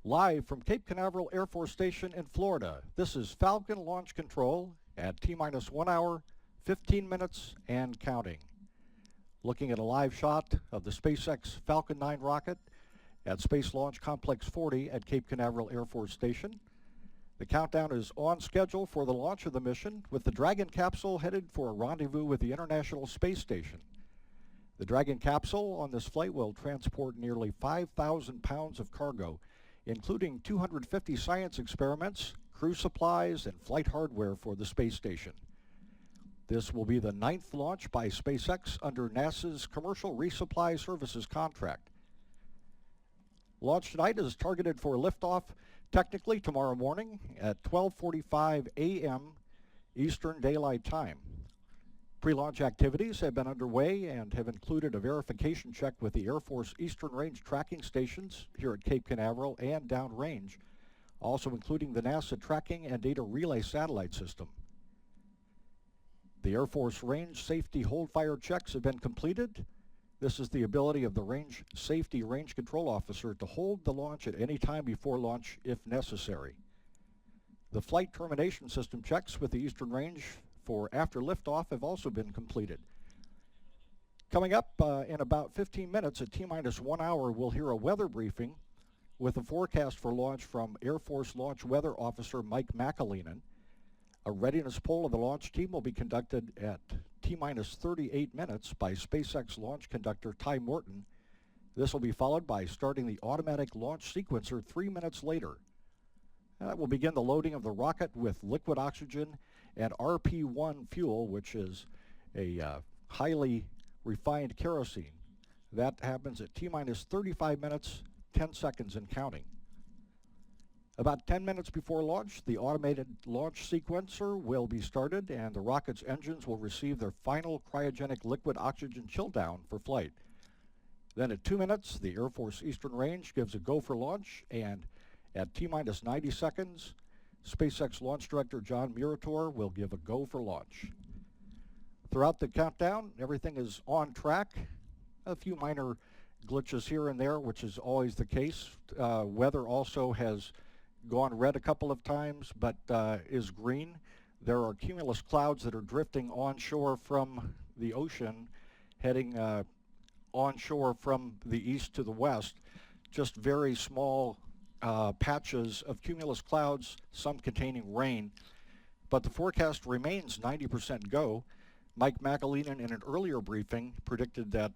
Live from Cape Canaveral Air Force Station in Florida, this is Falcon Launch Control at T-minus 1 hour, 15 minutes, and counting. Looking at a live shot of the SpaceX Falcon 9 rocket at Space Launch Complex 40 at Cape Canaveral Air Force Station. The countdown is on schedule for the launch of the mission, with the Dragon capsule headed for a rendezvous with the International Space Station. The Dragon capsule on this flight will transport nearly 5,000 pounds of cargo, including 250 science experiments, crew supplies, and flight hardware for the space station. This will be the 9th launch by SpaceX under NASA's Commercial Resupply Services contract. Launch tonight is targeted for liftoff technically tomorrow morning at 12:45 a.m. Eastern Daylight Time. Pre-launch activities have been underway and have included a verification check with the Air Force Eastern Range tracking stations here at Cape Canaveral and downrange, also including the NASA Tracking and Data Relay satellite system. The Air Force Range Safety Hold Fire checks have been completed. This is the ability of the Range Safety Range Control Officer to hold the launch at any time before launch if necessary. The Flight Termination System checks with the Eastern Range for after liftoff have also been completed. Coming up in about 15 minutes at T-minus 1 hour, we'll hear a weather briefing with a forecast for launch from Air Force Launch Weather Officer Mike McAleenan. A readiness poll of the launch team will be conducted at T-minus 38 minutes by SpaceX launch conductor Ty Morton. This will be followed by starting the automatic launch sequencer 3 minutes later. That will begin the loading of the rocket with liquid oxygen and RP-1 fuel, which is a highly refined kerosene. That happens at T-minus 35 minutes, 10 seconds and counting. About 10 minutes before launch, the automated launch sequencer will be started and the rocket's engines will receive their final cryogenic liquid oxygen chill down for flight. Then at 2 minutes, the Air Force Eastern Range gives a go for launch, and at T-minus 90 seconds, SpaceX Launch Director John Murator will give a go for launch. Throughout the countdown, everything is on track. A few minor glitches here and there, which is always the case. Weather also has gone red a couple of times, but is green. There are cumulus clouds that are drifting onshore from the ocean, heading onshore from the east to the west. Just very small patches of cumulus clouds, some containing rain, but the forecast remains 90% go. Mike McAleenan in an earlier briefing predicted that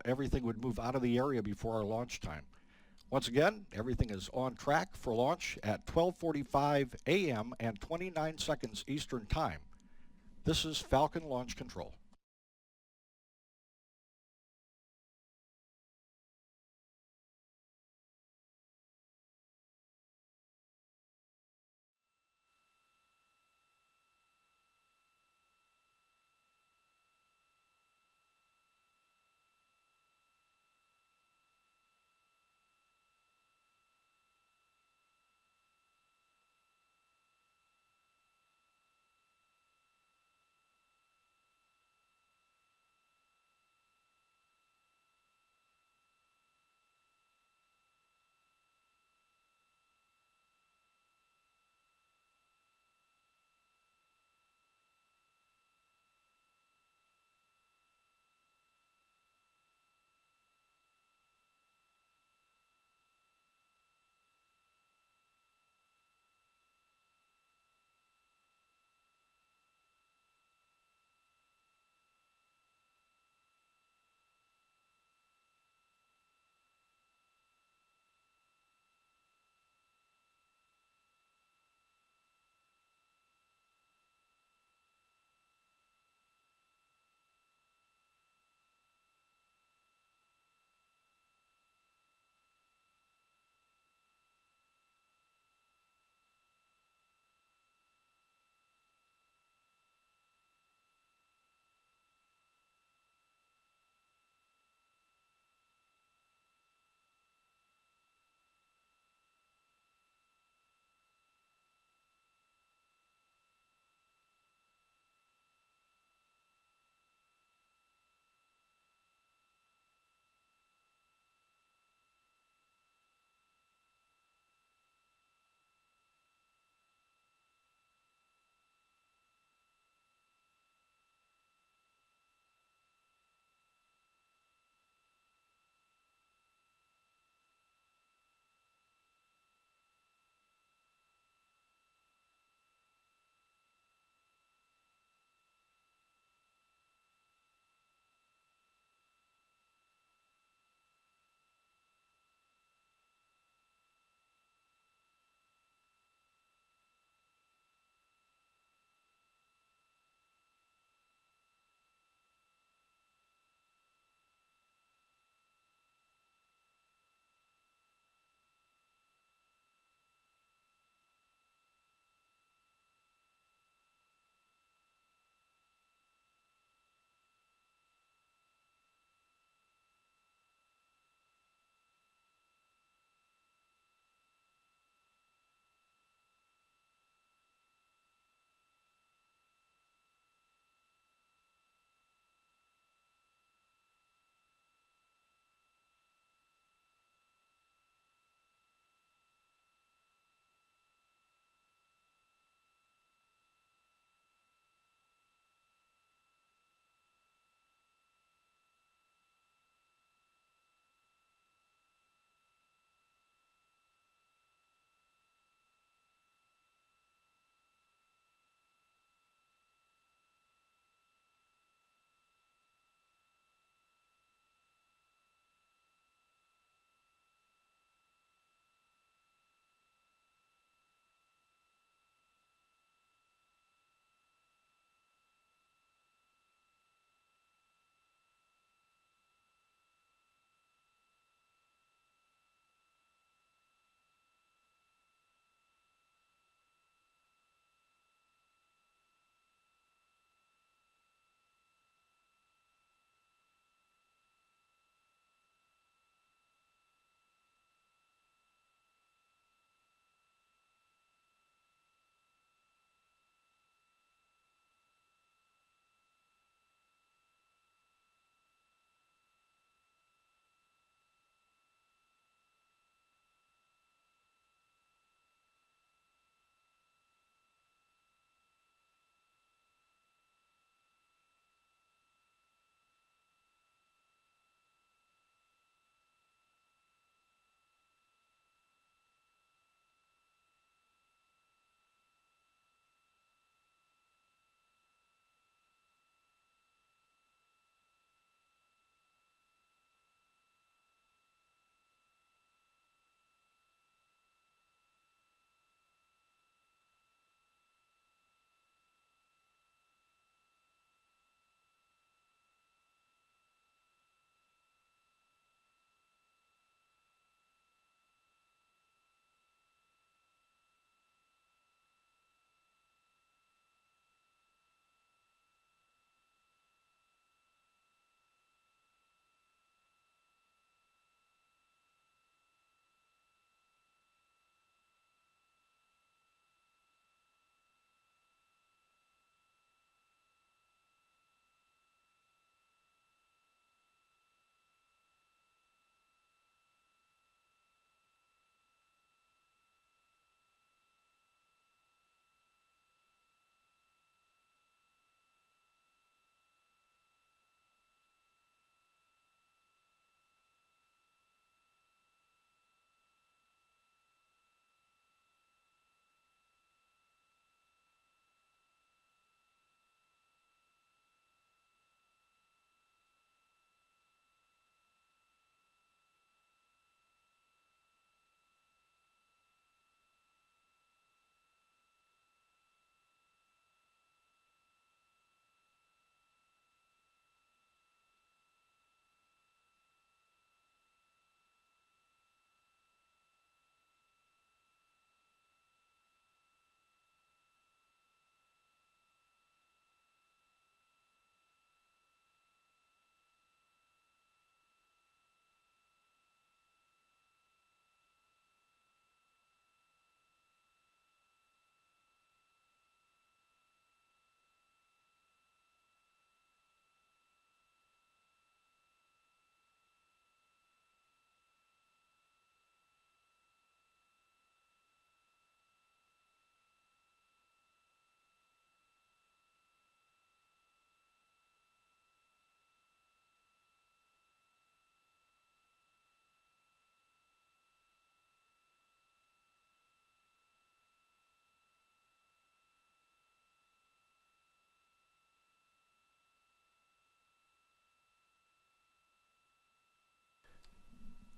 everything would move out of the area before our launch time. Once again, everything is on track for launch at 12:45 a.m. and 29 seconds Eastern Time. This is Falcon Launch Control.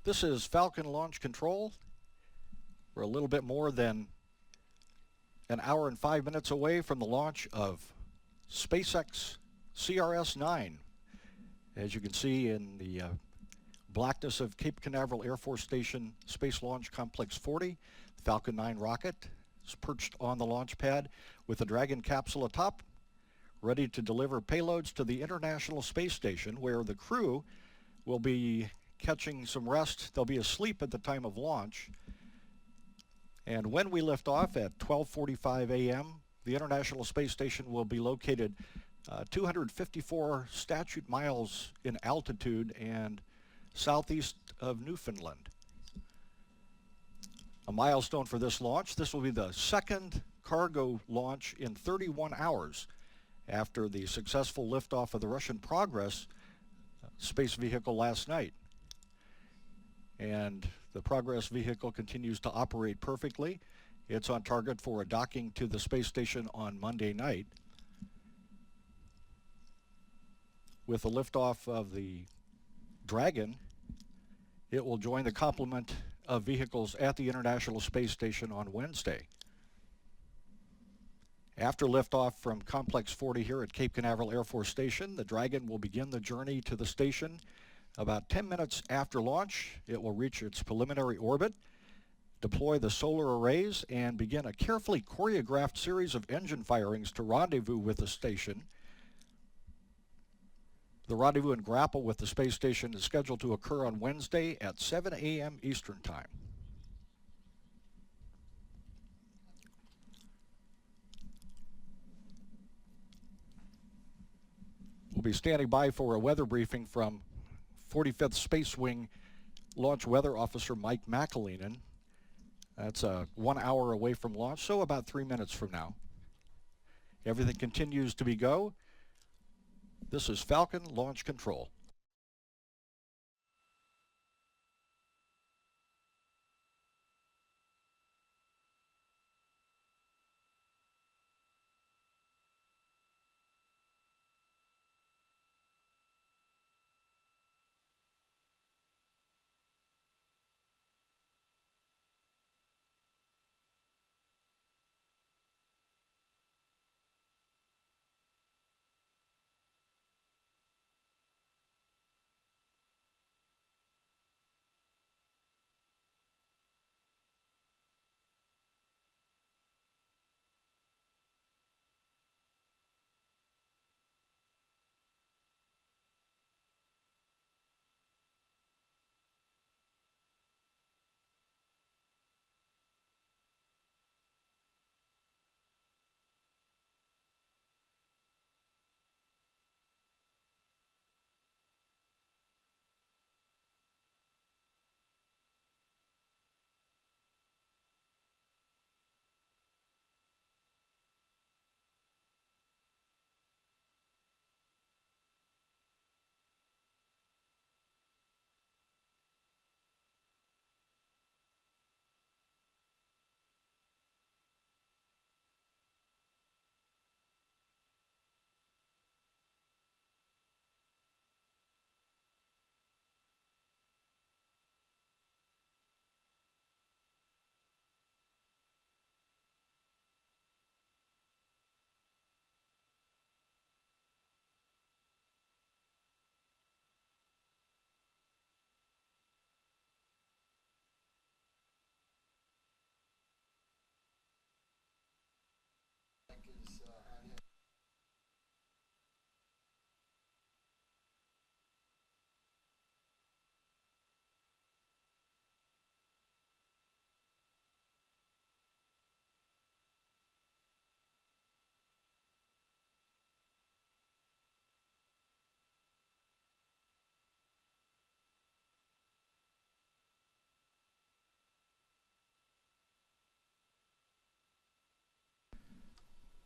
This is Falcon Launch Control. We're a little bit more than an hour and 5 minutes away from the launch of SpaceX CRS-9. As you can see in the blackness of Cape Canaveral Air Force Station Space Launch Complex 40, the Falcon 9 rocket is perched on the launch pad with the Dragon capsule atop, ready to deliver payloads to the International Space Station, where the crew will be catching some rest. They'll be asleep at the time of launch. And when we lift off at 12:45 a.m., the International Space Station will be located 254 statute miles in altitude and southeast of Newfoundland. A milestone for this launch. This will be the second cargo launch in 31 hours after the successful liftoff of the Russian Progress space vehicle last night. And the Progress vehicle continues to operate perfectly. It's on target for a docking to the space station on Monday night. With the liftoff of the Dragon, it will join the complement of vehicles at the International Space Station on Wednesday. After liftoff from Complex 40 here at Cape Canaveral Air Force Station, the Dragon will begin the journey to the station. About 10 minutes after launch, it will reach its preliminary orbit, deploy the solar arrays, and begin a carefully choreographed series of engine firings to rendezvous with the station. The rendezvous and grapple with the space station is scheduled to occur on Wednesday at 7 a.m. Eastern Time. We'll be standing by for a weather briefing from 45th Space Wing Launch Weather Officer Mike McAleenan. That's 1 hour away from launch, so about 3 minutes from now. Everything continues to be go. This is Falcon Launch Control.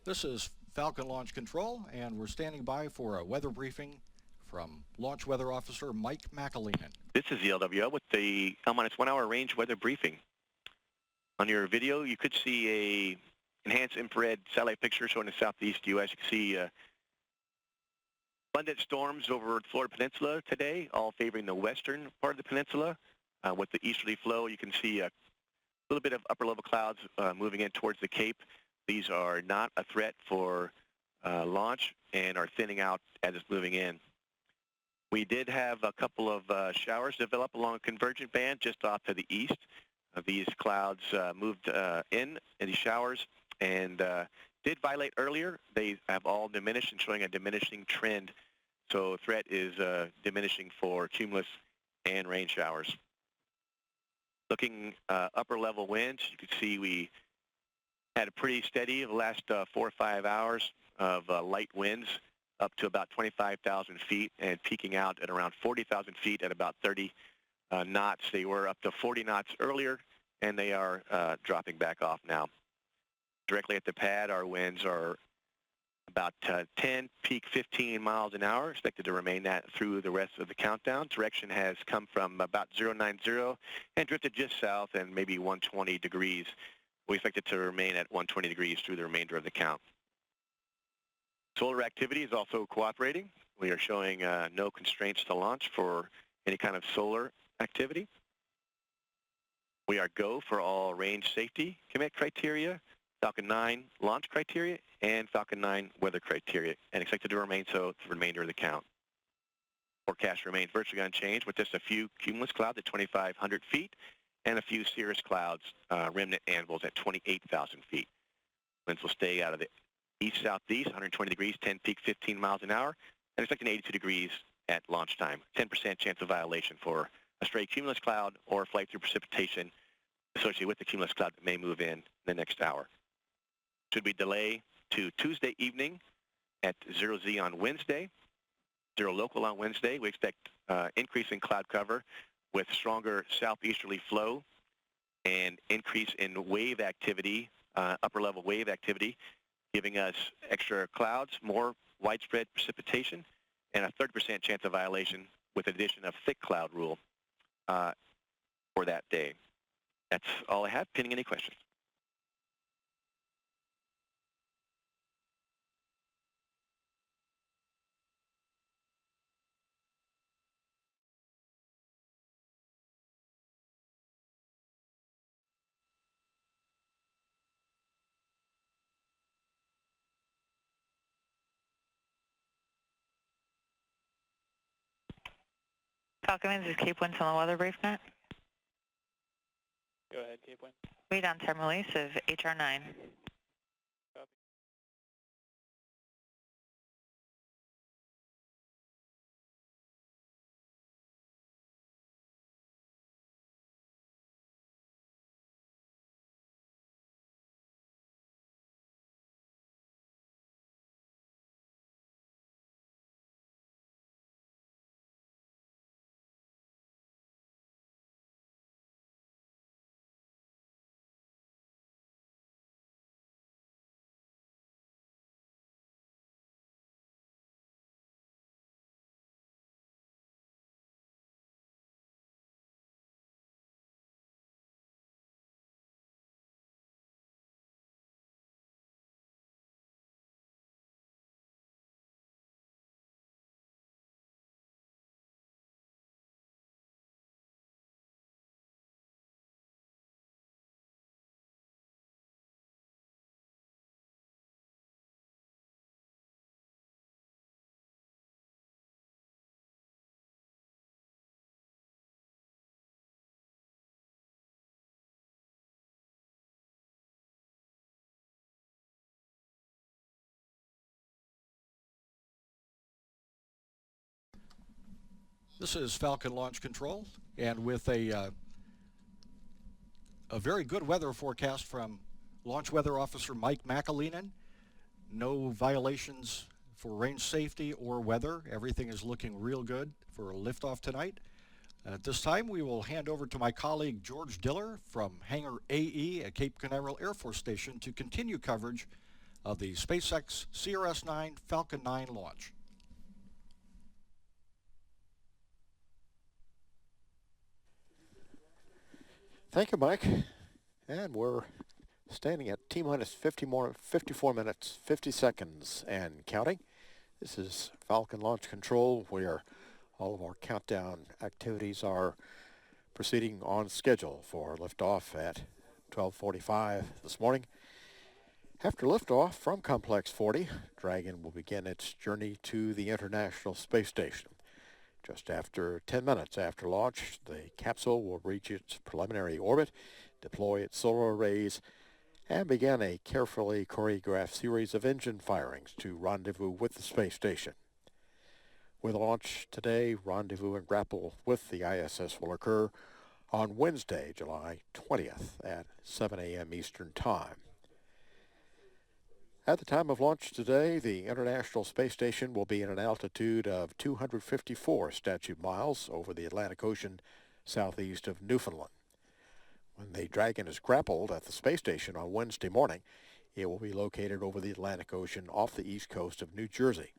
This is Falcon Launch Control, and we're standing by for a weather briefing from Launch Weather Officer Mike McAleenan. This is the LWO with the L-1 hour range weather briefing. On your video, you could see a enhanced infrared satellite picture showing the southeast U.S. You can see abundant storms over the Florida Peninsula today, all favoring the western part of the peninsula. With the easterly flow, you can see a little bit of upper level clouds moving in towards the Cape. These are not a threat for launch and are thinning out as it's moving in. We did have a couple of showers develop along a convergent band just off to the east. These clouds moved in these showers and did violate earlier. They have all diminished and showing a diminishing trend. So threat is diminishing for cumulus and rain showers. Looking upper level winds, you can see we had a pretty steady the last 4 or 5 hours of light winds up to about 25,000 feet and peaking out at around 40,000 feet at about 30 knots. They were up to 40 knots earlier, and they are dropping back off now. Directly at the pad, our winds are about 10, peak 15 miles an hour, expected to remain that through the rest of the countdown. Direction has come from about 090 and drifted just south and maybe 120 degrees. We expect it to remain at 120 degrees through the remainder of the count. Solar activity is also cooperating. We are showing no constraints to launch for any kind of solar activity. We are go for all range safety commit criteria, Falcon 9 launch criteria, and Falcon 9 weather criteria, and expected to remain so for the remainder of the count. Forecast remains virtually unchanged with just a few cumulus clouds at 2,500 feet and a few cirrus clouds, remnant anvils at 28,000 feet. Winds will stay out of the east-southeast, 120 degrees, 10 peak 15 miles an hour, and expecting 82 degrees at launch time. 10% chance of violation for a stray cumulus cloud or flight through precipitation associated with the cumulus cloud that may move in the next hour. Should we delay to Tuesday evening at 0Z on Wednesday, 0 local on Wednesday, we expect increase in cloud cover with stronger southeasterly flow and increase in wave activity, upper level wave activity, giving us extra clouds, more widespread precipitation, and a 30% chance of violation with addition of thick cloud rule for that day. That's all I have. Pending any questions. Falcon, this is Cape Winds on the weather brief net. Go ahead, Cape Wind. Wait on time release of HR-9. Copy. This is Falcon Launch Control, and with a very good weather forecast from Launch Weather Officer Mike McAleenan. No violations for range safety or weather. Everything is looking real good for a liftoff tonight. At this time, we will hand over to my colleague George Diller from Hangar AE at Cape Canaveral Air Force Station to continue coverage of the SpaceX CRS-9 Falcon 9 launch. Thank you, Mike. And we're standing at T-minus 54 minutes, 50 seconds and counting. This is Falcon Launch Control, where all of our countdown activities are proceeding on schedule for liftoff at 12:45 this morning. After liftoff from Complex 40, Dragon will begin its journey to the International Space Station. Just after 10 minutes after launch, the capsule will reach its preliminary orbit, deploy its solar arrays, and begin a carefully choreographed series of engine firings to rendezvous with the space station. With launch today, rendezvous and grapple with the ISS will occur on Wednesday, July 20th at 7 a.m. Eastern Time. At the time of launch today, the International Space Station will be at an altitude of 254 statute miles over the Atlantic Ocean southeast of Newfoundland. When the Dragon is grappled at the space station on Wednesday morning, it will be located over the Atlantic Ocean off the east coast of New Jersey.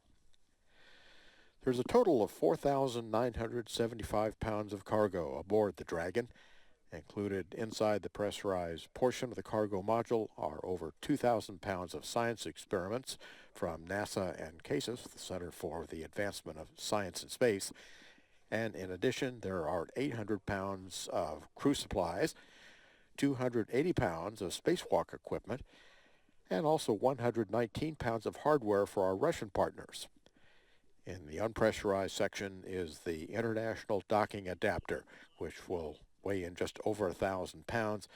There's a total of 4,975 pounds of cargo aboard the Dragon. Included inside the pressurized portion of the cargo module are over 2,000 pounds of science experiments from NASA and CASIS, the Center for the Advancement of Science in Space. And in addition, there are 800 pounds of crew supplies, 280 pounds of spacewalk equipment, and also 119 pounds of hardware for our Russian partners. In the unpressurized section is the International Docking Adapter, which will weigh in just over 1,000 pounds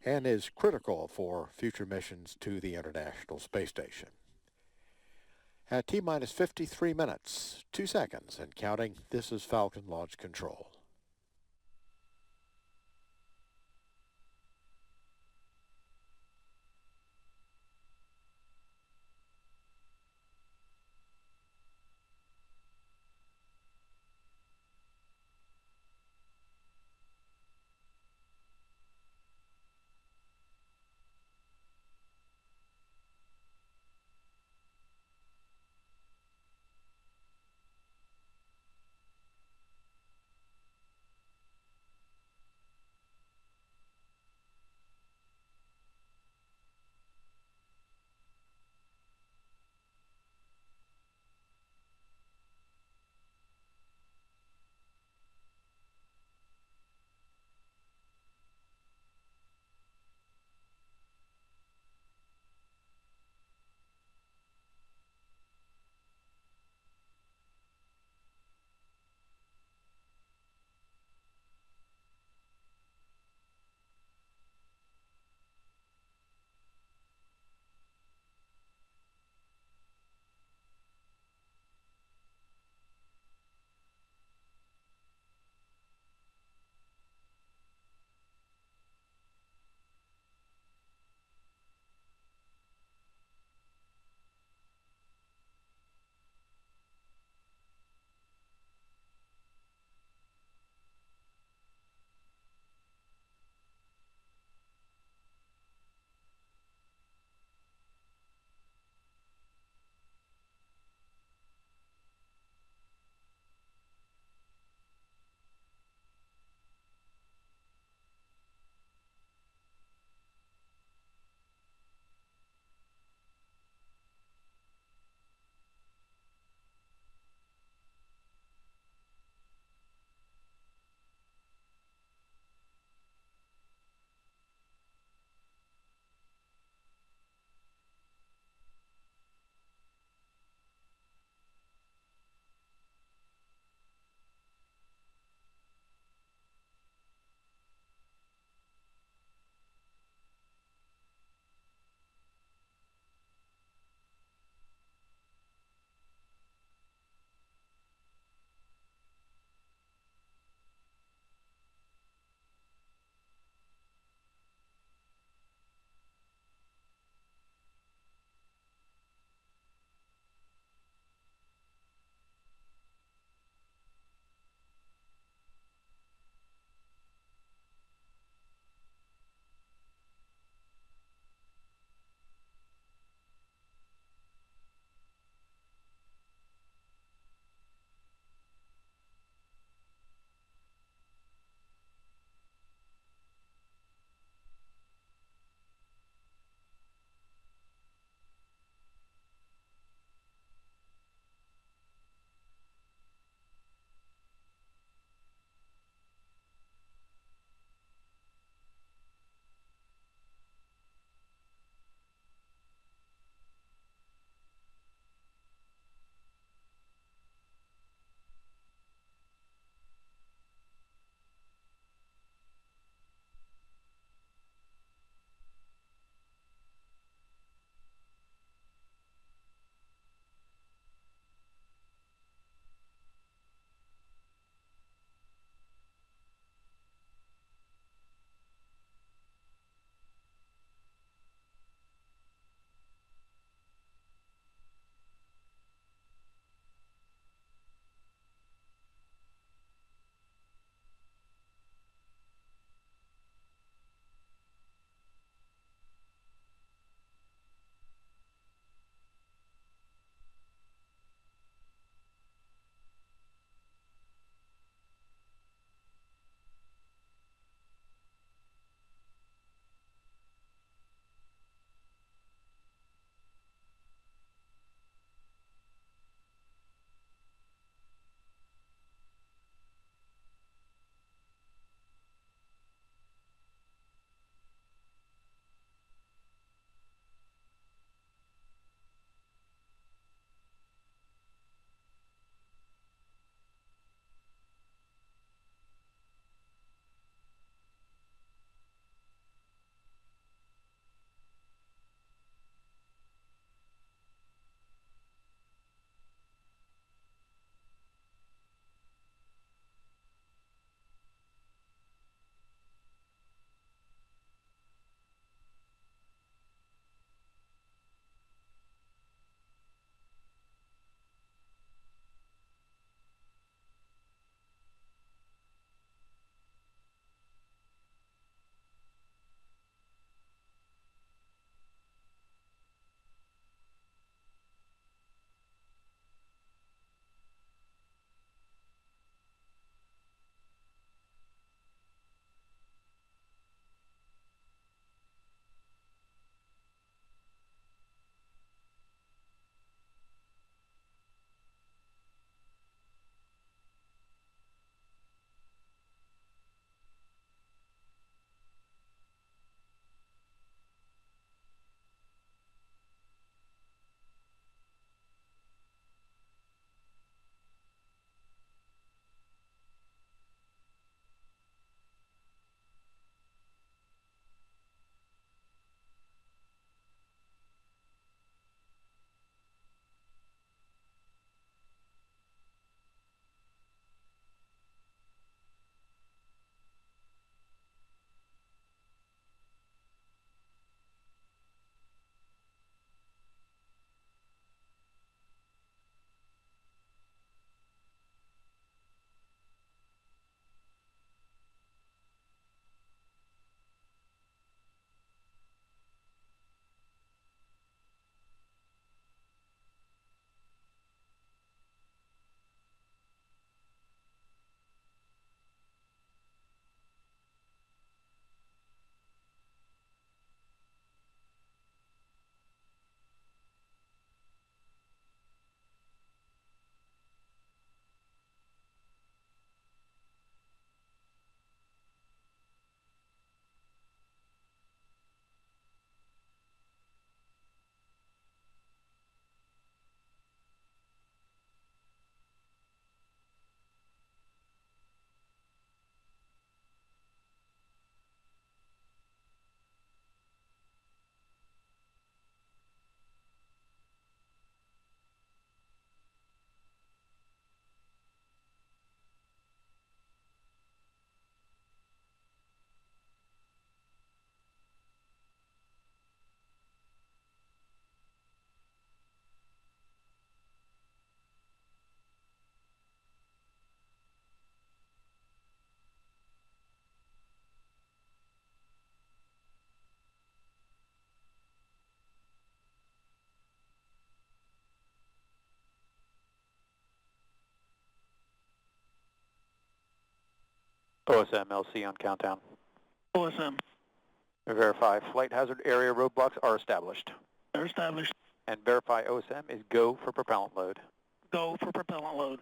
and is critical for future missions to the International Space Station. At T-minus 53 minutes, 2 seconds and counting, this is Falcon Launch Control. OSM LC on countdown. OSM. Verify flight hazard area roadblocks are established. They're established. And verify OSM is go for propellant load. Go for propellant load.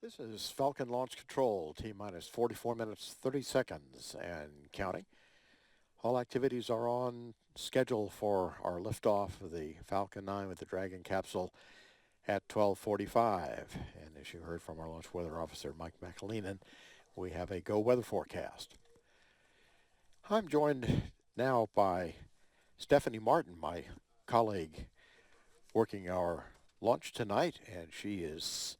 This is Falcon Launch Control, T-minus 44 minutes, 30 seconds, and counting. All activities are on schedule for our liftoff of the Falcon 9 with the Dragon capsule at 12:45. And as you heard from our launch weather officer, Mike McAleenan, we have a go weather forecast. I'm joined now by Stephanie Martin, my colleague working our launch tonight, and she is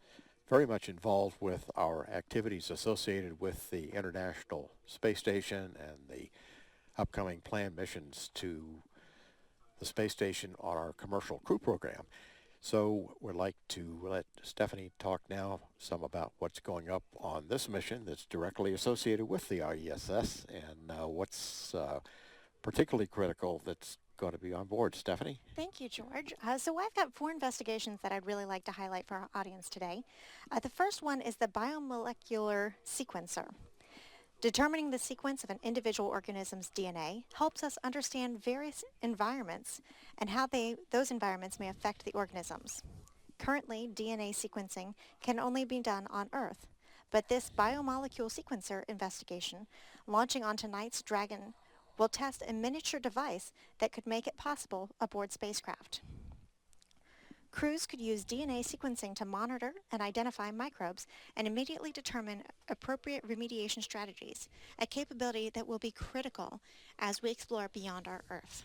very much involved with our activities associated with the International Space Station and the upcoming planned missions to the space station on our commercial crew program. So we'd like to let Stephanie talk now some about what's going up on this mission that's directly associated with the ISS and what's particularly critical that's going to be on board. Stephanie? Thank you, George. So I've got 4 investigations that I'd really like to highlight for our audience today. The first one is the Biomolecular Sequencer. Determining the sequence of an individual organism's DNA helps us understand various environments and how those environments may affect the organisms. Currently, DNA sequencing can only be done on Earth, but this Biomolecular Sequencer investigation, launching on tonight's Dragon, will test a miniature device that could make it possible aboard spacecraft. Crews could use DNA sequencing to monitor and identify microbes and immediately determine appropriate remediation strategies, a capability that will be critical as we explore beyond our Earth.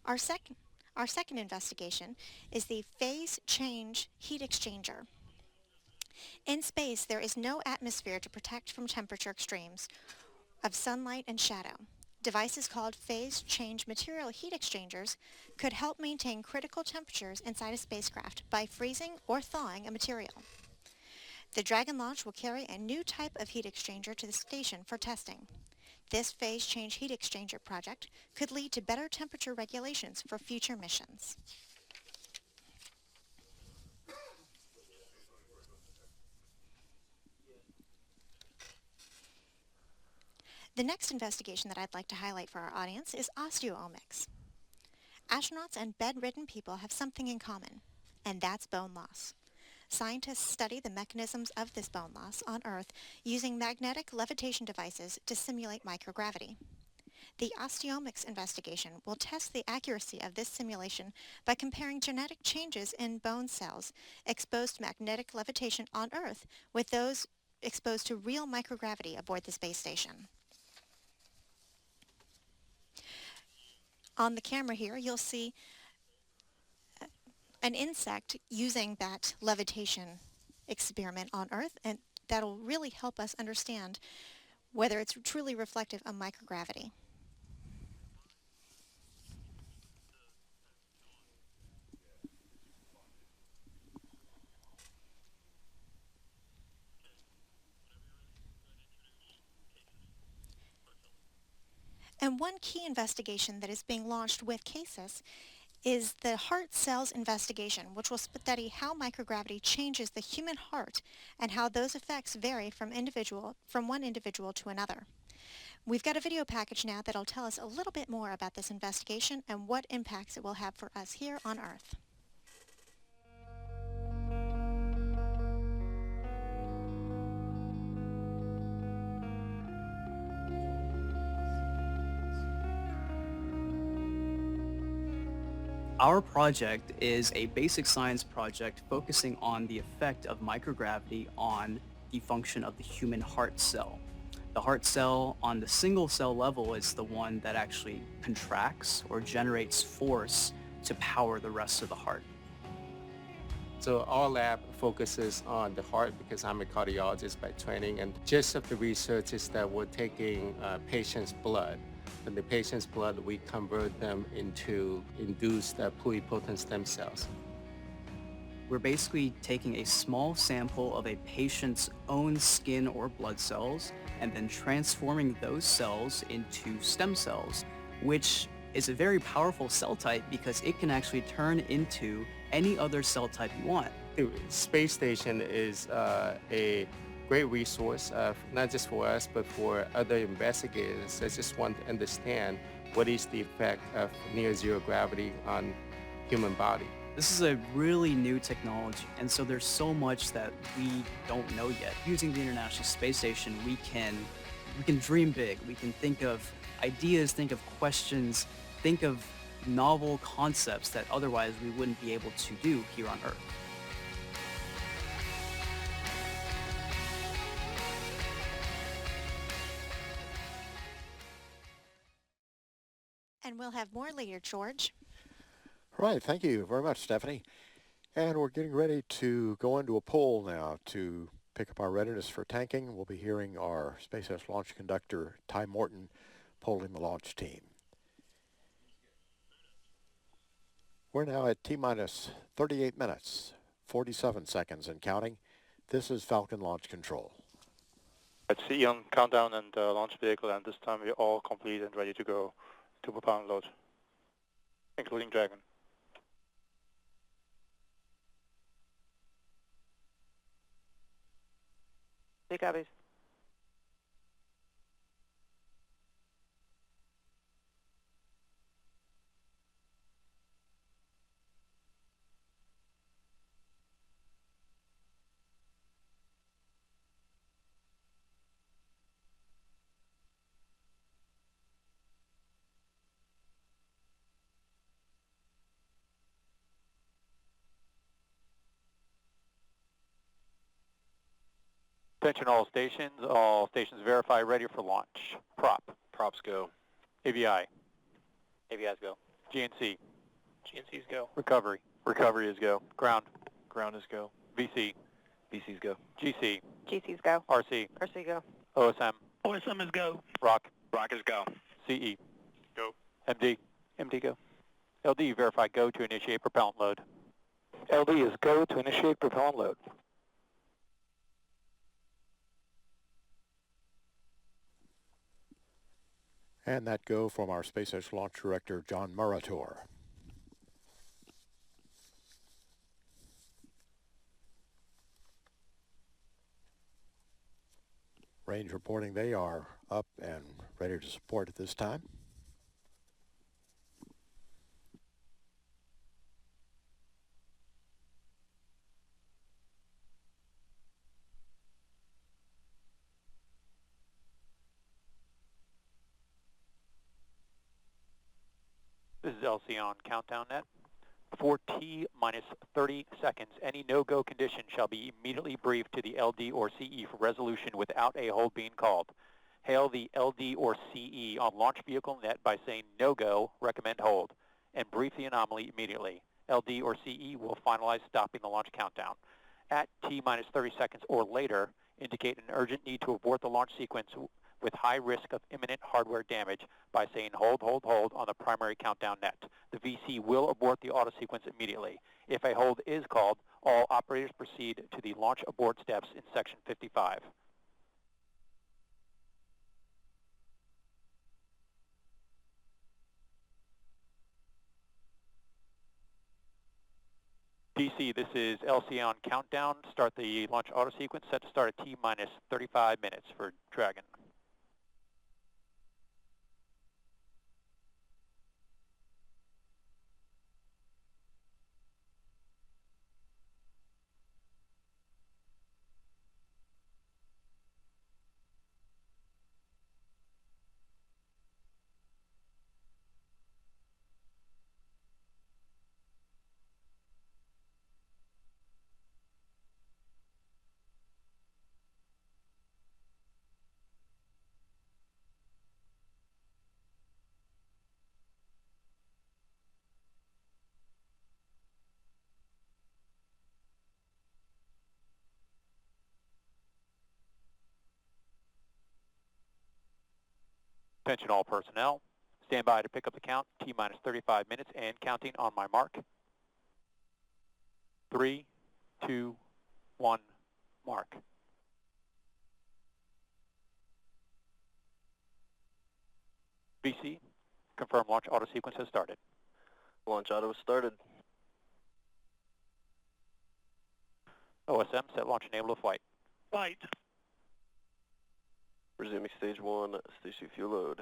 Our second investigation is the phase change heat exchanger. In space, there is no atmosphere to protect from temperature extremes of sunlight and shadow. Devices called phase change material heat exchangers could help maintain critical temperatures inside a spacecraft by freezing or thawing a material. The Dragon launch will carry a new type of heat exchanger to the station for testing. This phase change heat exchanger project could lead to better temperature regulations for future missions. The next investigation that I'd like to highlight for our audience is osteomics. Astronauts and bedridden people have something in common, and that's bone loss. Scientists study the mechanisms of this bone loss on Earth using magnetic levitation devices to simulate microgravity. The osteomics investigation will test the accuracy of this simulation by comparing genetic changes in bone cells exposed to magnetic levitation on Earth with those exposed to real microgravity aboard the space station. On the camera here, you'll see an insect using that levitation experiment on Earth, and that'll really help us understand whether it's truly reflective of microgravity. And one key investigation that is being launched with CASIS is the heart cells investigation, which will study how microgravity changes the human heart and how those effects vary from one individual to another. We've got a video package now that'll tell us a little bit more about this investigation and what impacts it will have for us here on Earth. Our project is a basic science project focusing on the effect of microgravity on the function of the human heart cell. The heart cell on the single cell level is the one that actually contracts or generates force to power the rest of the heart. So our lab focuses on the heart because I'm a cardiologist by training, and gist of the research is that we're taking patients' blood. In the patient's blood, we convert them into induced pluripotent stem cells. We're basically taking a small sample of a patient's own skin or blood cells and then transforming those cells into stem cells, which is a very powerful cell type because it can actually turn into any other cell type you want. The space station is a great resource, not just for us, but for other investigators that just want to understand what is the effect of near zero gravity on human body. This is a really new technology, and so there's so much that we don't know yet. Using the International Space Station, we can dream big. We can think of ideas, think of questions, think of novel concepts that otherwise we wouldn't be able to do here on Earth. And we'll have more later, George. Right, thank you very much, Stephanie. And we're getting ready to go into a poll now to pick up our readiness for tanking. We'll be hearing our SpaceX launch conductor, Ty Morton, polling the launch team. We're now at T-minus 38 minutes, 47 seconds and counting. This is Falcon Launch Control. Let's see on countdown and launch vehicle, and this time we're all complete and ready to go to propellant load, including Dragon. Two copies. Attention all stations verify ready for launch. Props go. AVI. AVIs go. GNC. GNCs go. Recovery is go. Ground is go. VC. VCs go. GC. GCs go. RC. RC go. OSM. OSM is go. Rock. Rock is go. CE. Go. MD. MD go. LD verify go to initiate propellant load. LD is go to initiate propellant load. And that go from our SpaceX launch director, John Murator. Range reporting they are up and ready to support at this time. This is LC on countdown net. For T-minus 30 seconds, any no-go condition shall be immediately briefed to the LD or CE for resolution without a hold being called. Hail the LD or CE on launch vehicle net by saying no-go, recommend hold, and brief the anomaly immediately. LD or CE will finalize stopping the launch countdown. At T-minus 30 seconds or later, indicate an urgent need to abort the launch sequence with high risk of imminent hardware damage by saying hold, hold, hold on the primary countdown net. The VC will abort the auto sequence immediately. If a hold is called, all operators proceed to the launch abort steps in section 55. DC, this is LC on countdown. Start the launch auto sequence, set to start at T-minus 35 minutes for Dragon. Attention all personnel. Stand by to pick up the count, T-minus 35 minutes and counting on my mark. 3, 2, 1, mark. VC, confirm launch auto sequence has started. Launch auto is started. OSM, set launch enable to flight. Flight. Resuming stage 1, stage 2 fuel load.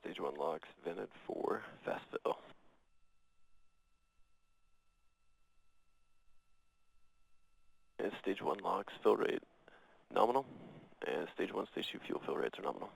Stage 1 locks vented for fast fill. And stage 1 locks fill rate nominal. And stage 1, stage 2 fuel fill rates are nominal.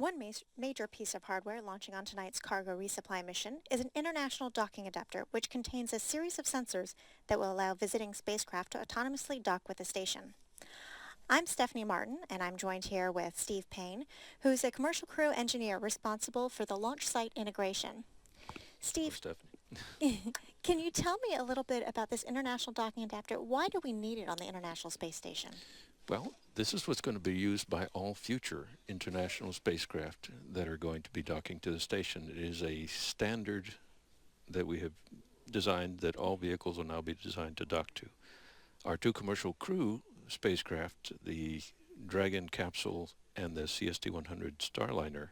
One major piece of hardware launching on tonight's cargo resupply mission is an international docking adapter which contains a series of sensors that will allow visiting spacecraft to autonomously dock with the station. I'm Stephanie Martin, and I'm joined here with Steve Payne, who's a commercial crew engineer responsible for the launch site integration. Steve, can you tell me a little bit about this international docking adapter? Why do we need it on the International Space Station? Well, this is what's going to be used by all future international spacecraft that are going to be docking to the station. It is a standard that we have designed that all vehicles will now be designed to dock to. Our two commercial crew spacecraft, the Dragon capsule and the CST-100 Starliner,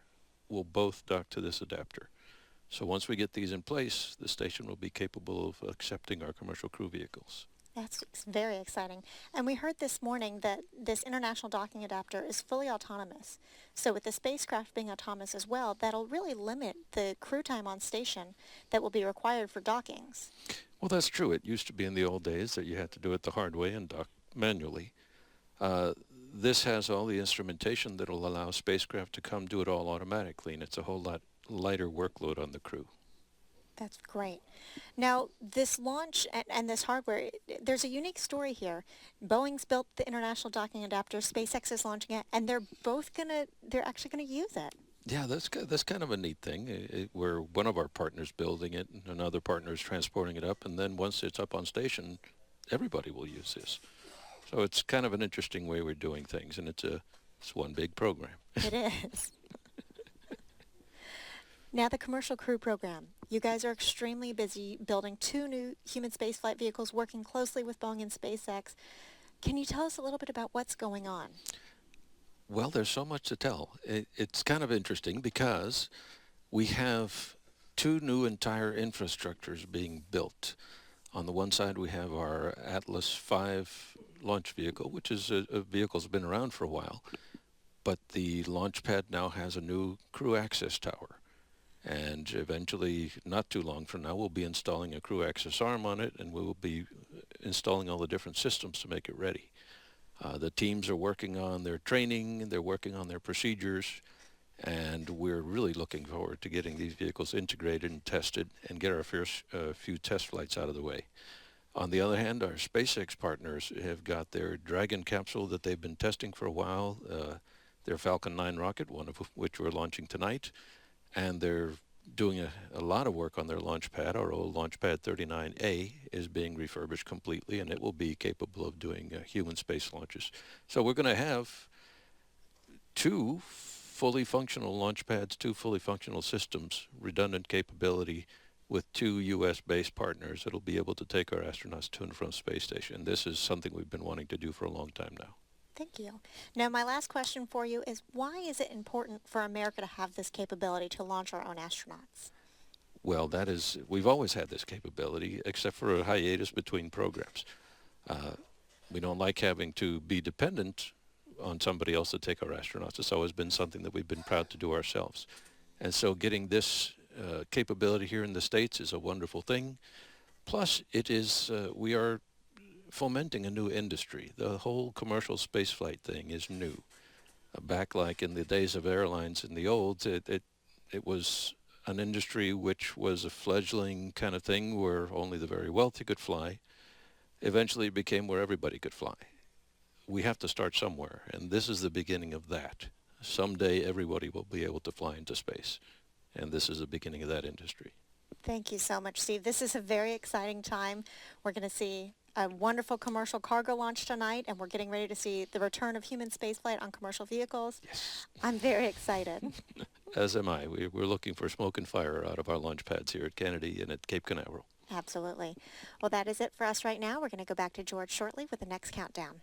will both dock to this adapter. So once we get these in place, the station will be capable of accepting our commercial crew vehicles. That's very exciting. And we heard this morning that this international docking adapter is fully autonomous. So with the spacecraft being autonomous as well, that'll really limit the crew time on station that will be required for dockings. Well, that's true. It used to be in the old days that you had to do it the hard way and dock manually. This has all the instrumentation that will allow spacecraft to come do it all automatically, and it's a whole lot lighter workload on the crew. That's great. Now, this launch and this hardware, there's a unique story here. Boeing's built the international docking adapter, SpaceX is launching it, and they're actually going to use it. Yeah, that's kind of a neat thing. Where one of our partners building it, and another partner is transporting it up, and then once it's up on station, everybody will use this. So it's kind of an interesting way we're doing things, and it's one big program. It is. Now the commercial crew program. You guys are extremely busy building 2 new human spaceflight vehicles, working closely with Boeing and SpaceX. Can you tell us a little bit about what's going on? Well, there's so much to tell. It's kind of interesting because we have 2 new entire infrastructures being built. On the one side, we have our Atlas V launch vehicle, which is a vehicle that's been around for a while, but the launch pad now has a new crew access tower. And eventually, not too long from now, we'll be installing a crew access arm on it, and we will be installing all the different systems to make it ready. The teams are working on their training, they're working on their procedures, and we're really looking forward to getting these vehicles integrated and tested and get our first few test flights out of the way. On the other hand, our SpaceX partners have got their Dragon capsule that they've been testing for a while, their Falcon 9 rocket, one of which we're launching tonight, and they're doing a lot of work on their launch pad. Our old launch pad 39A is being refurbished completely, and it will be capable of doing human space launches. So we're going to have 2 fully functional launch pads, 2 fully functional systems, redundant capability with 2 U.S.-based partners that'll be able to take our astronauts to and from space station. This is something we've been wanting to do for a long time now. Thank you. Now, my last question for you is, why is it important for America to have this capability to launch our own astronauts? Well, we've always had this capability, except for a hiatus between programs. We don't like having to be dependent on somebody else to take our astronauts. It's always been something that we've been proud to do ourselves. And so getting this capability here in the States is a wonderful thing. Plus, we are fomenting a new industry. The whole commercial spaceflight thing is new. Back like in the days of airlines in the olds, it was an industry which was a fledgling kind of thing where only the very wealthy could fly. Eventually it became where everybody could fly. We have to start somewhere, and this is the beginning of that. Someday everybody will be able to fly into space, and this is the beginning of that industry. Thank you so much, Steve. This is a very exciting time. We're going to see a wonderful commercial cargo launch tonight, and we're getting ready to see the return of human spaceflight on commercial vehicles. Yes. I'm very excited. As am I. We're looking for smoke and fire out of our launch pads here at Kennedy and at Cape Canaveral. Absolutely. Well, that is it for us right now. We're going to go back to George shortly with the next countdown.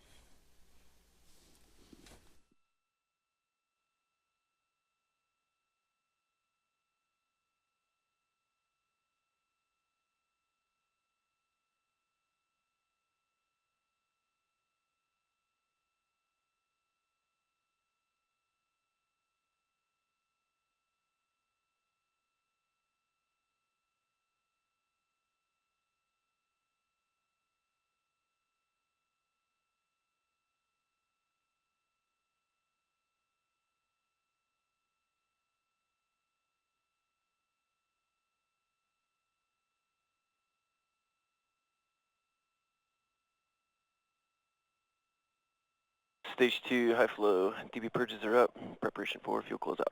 Stage 2, high flow. DB purges are up. Preparation for fuel closeout.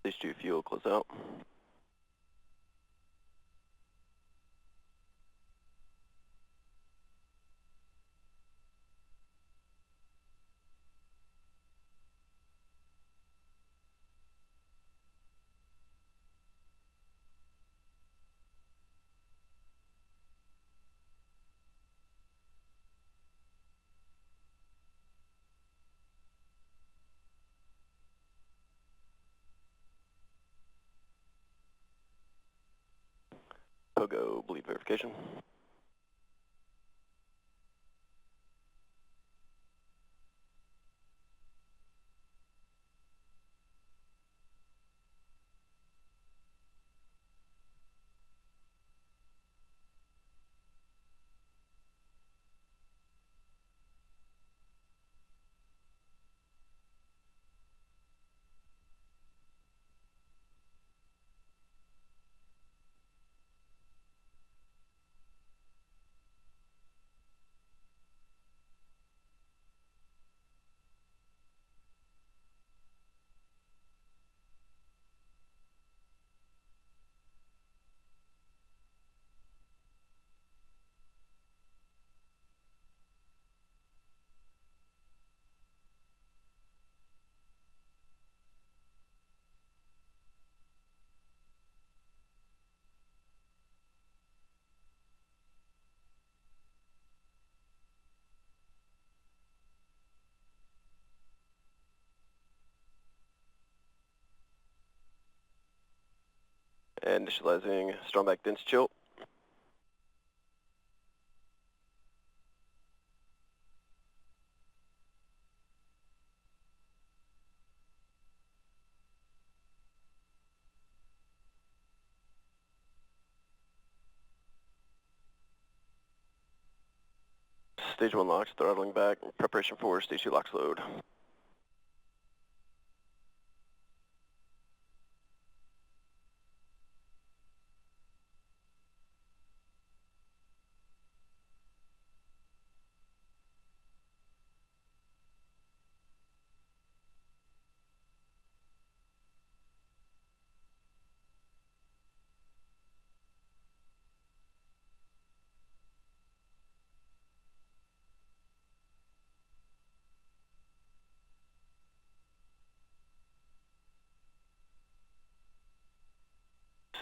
Stage 2, fuel closeout. Pogo bleed verification. Initializing Stromback dense chill. Stage 1 locks, throttling back. Preparation for Stage 2 locks load.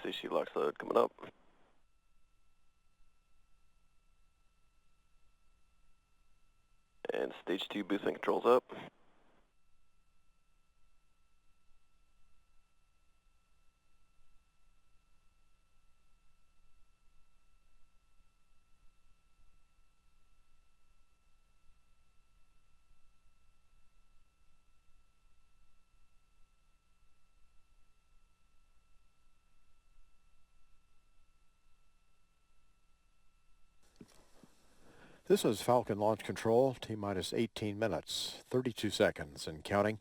stage 2 LOX load coming up. And stage 2 boost and controls up. This is Falcon Launch Control, T-minus 18 minutes, 32 seconds and counting.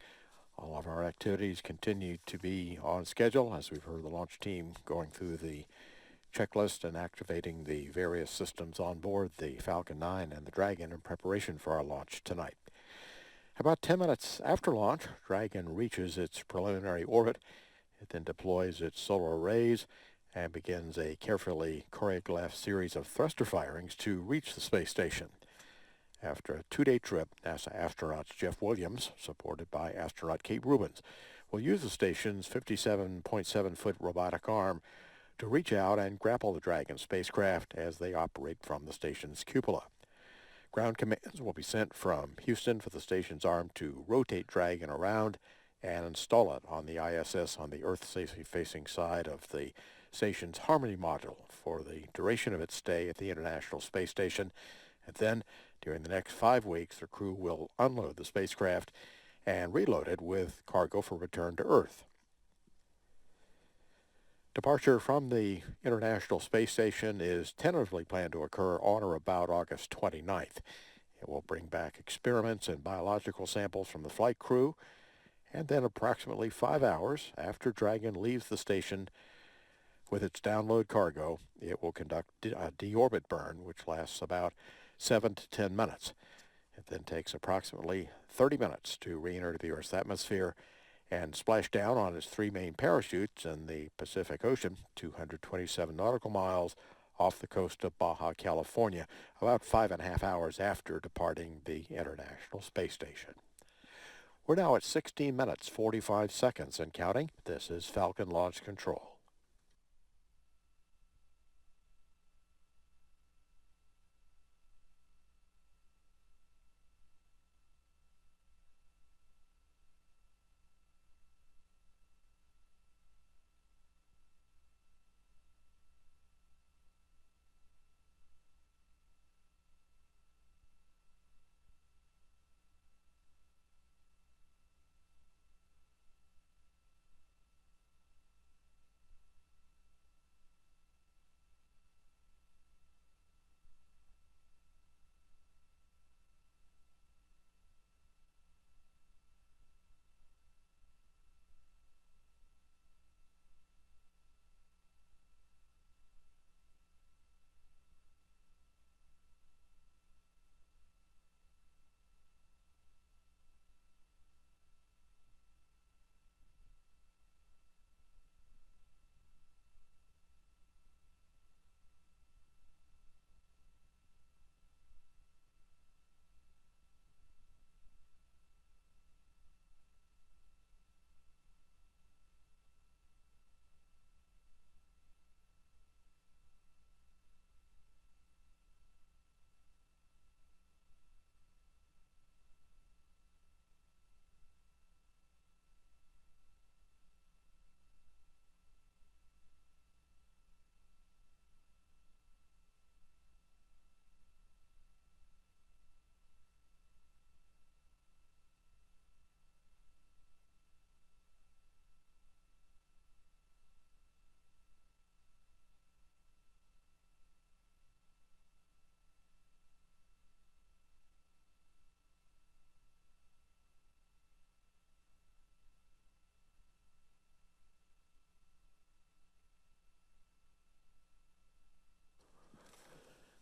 All of our activities continue to be on schedule as we've heard the launch team going through the checklist and activating the various systems on board the Falcon 9 and the Dragon in preparation for our launch tonight. About 10 minutes after launch, Dragon reaches its preliminary orbit. It then deploys its solar arrays and begins a carefully choreographed series of thruster firings to reach the space station. After a 2-day trip, NASA astronauts Jeff Williams, supported by astronaut Kate Rubins, will use the station's 57.7-foot robotic arm to reach out and grapple the Dragon spacecraft as they operate from the station's cupola. Ground commands will be sent from Houston for the station's arm to rotate Dragon around and install it on the ISS on the Earth-facing side of the station's Harmony module for the duration of its stay at the International Space Station. And then, during the next 5 weeks, the crew will unload the spacecraft and reload it with cargo for return to Earth. Departure from the International Space Station is tentatively planned to occur on or about August 29th. It will bring back experiments and biological samples from the flight crew, and then approximately 5 hours after Dragon leaves the station with its download cargo, it will conduct a deorbit burn, which lasts about 7 to 10 minutes. It then takes approximately 30 minutes to re-enter the Earth's atmosphere and splash down on its 3 main parachutes in the Pacific Ocean, 227 nautical miles off the coast of Baja California, about 5.5 hours after departing the International Space Station. We're now at 16 minutes, 45 seconds and counting. This is Falcon Launch Control.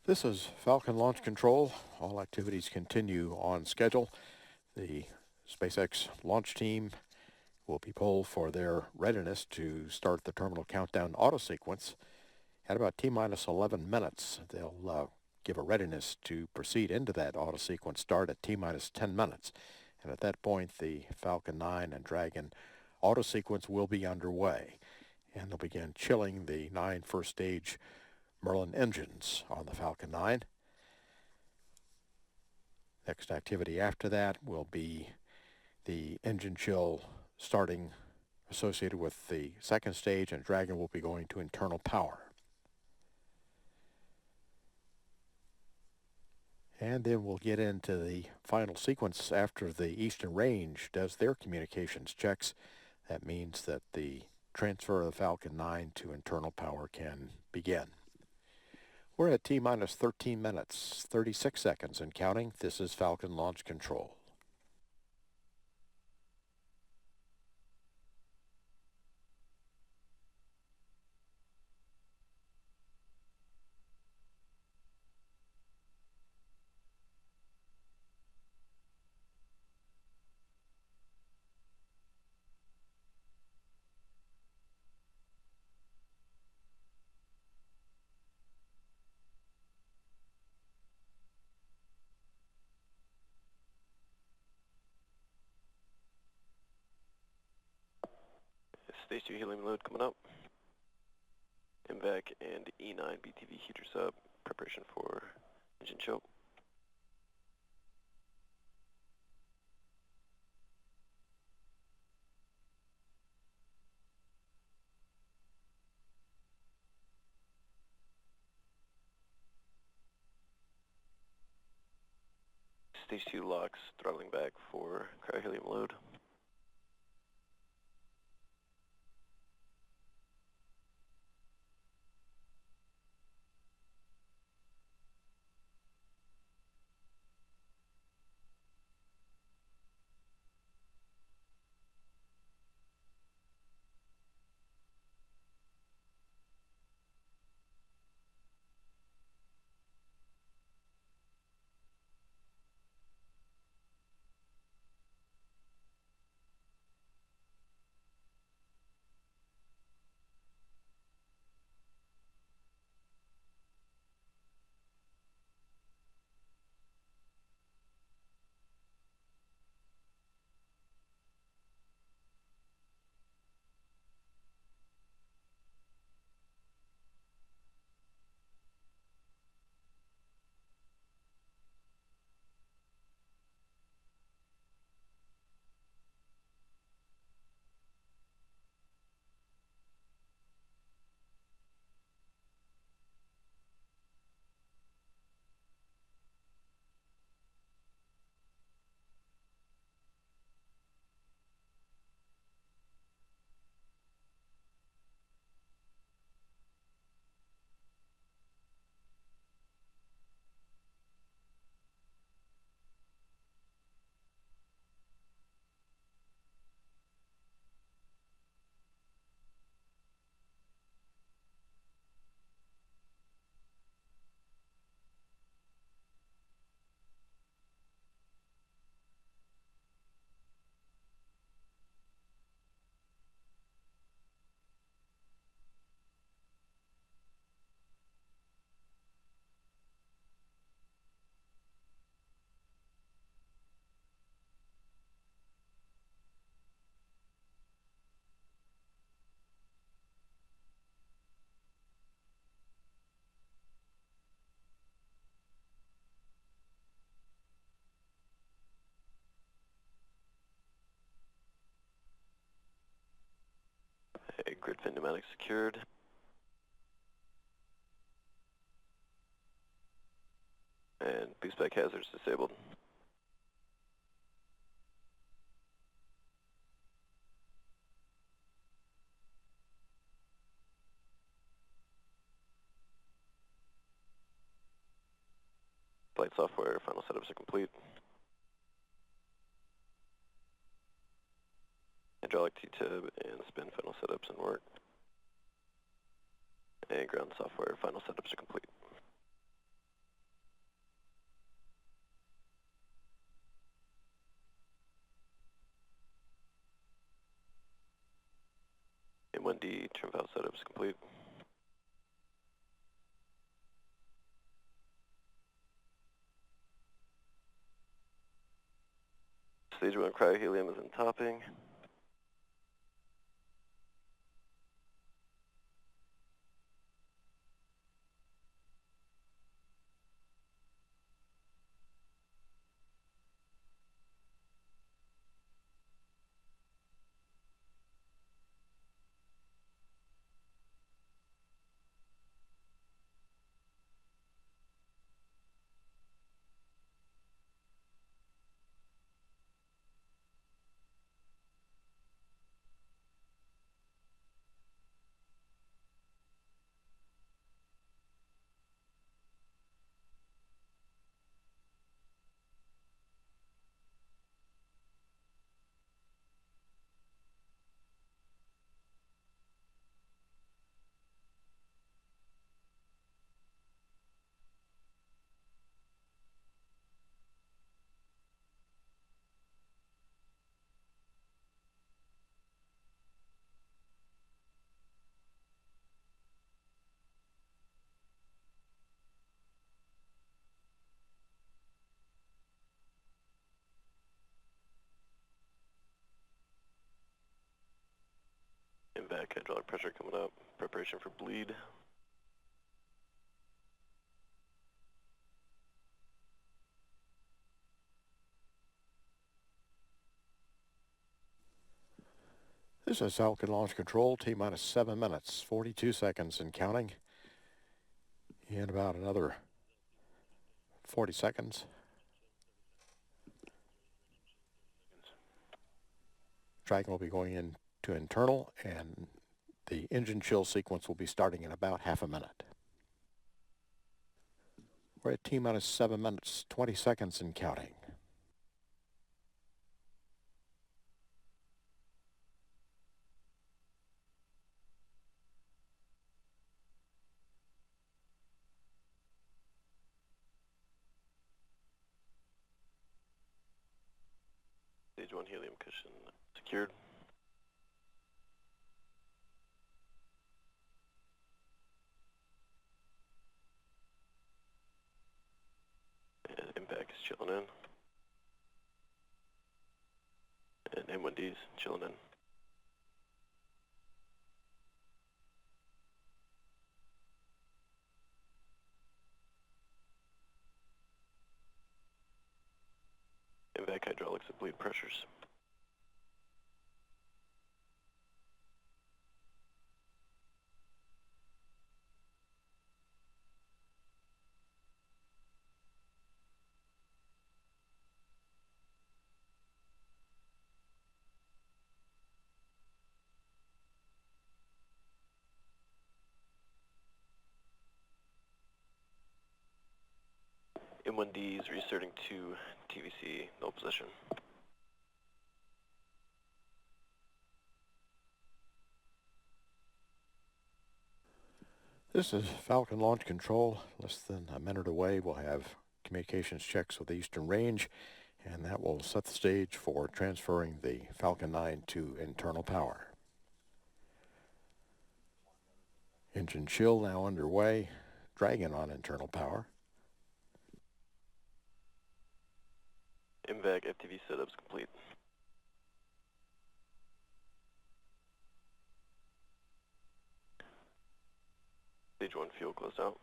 This is Falcon Launch Control. All activities continue on schedule. The SpaceX launch team will be polled for their readiness to start the terminal countdown auto sequence. At about T-minus 11 minutes, they'll give a readiness to proceed into that auto sequence start at T-minus 10 minutes. And at that point, the Falcon 9 and Dragon auto sequence will be underway. and they'll begin chilling the 9 first stage Merlin engines on the Falcon 9. Next activity after that will be the engine chill starting associated with the second stage, and Dragon will be going to internal power. And then we'll get into the final sequence after the Eastern Range does their communications checks. That means that the transfer of the Falcon 9 to internal power can begin. We're at T-minus 13 minutes, 36 seconds and counting. This is Falcon Launch Control. Stage 2 helium load coming up. MVAC and E9 BTV heater sub. Preparation for engine chill. Stage 2 locks, throttling back for cryohelium load. Okay, grid fin pneumatics secured. And boost back hazards disabled. Flight software final setups are complete. Hydraulic T-tub and spin final setups in work. And ground software final setups are complete. M1D trim valve setups complete. Stage 1 cryohelium is in topping. hydraulic pressure coming up. Preparation for bleed. This is Falcon Launch Control, T-minus 7 minutes, 42 seconds and counting. In about another 40 seconds. Dragon will be going into internal, and the engine chill sequence will be starting in about half a minute. We're at T-minus 7 minutes, 20 seconds and counting. Stage 1 helium cushion secured. And impact is chilling in. And M1D's chilling in. Impact hydraulics and bleed pressures. M1D is reasserting to TVC, null position. This is Falcon Launch Control. Less than a minute away, we'll have communications checks with the Eastern Range, and that will set the stage for transferring the Falcon 9 to internal power. Engine chill now underway. Dragon on internal power. MVAC FTV setups complete. Stage 1 fuel closed out.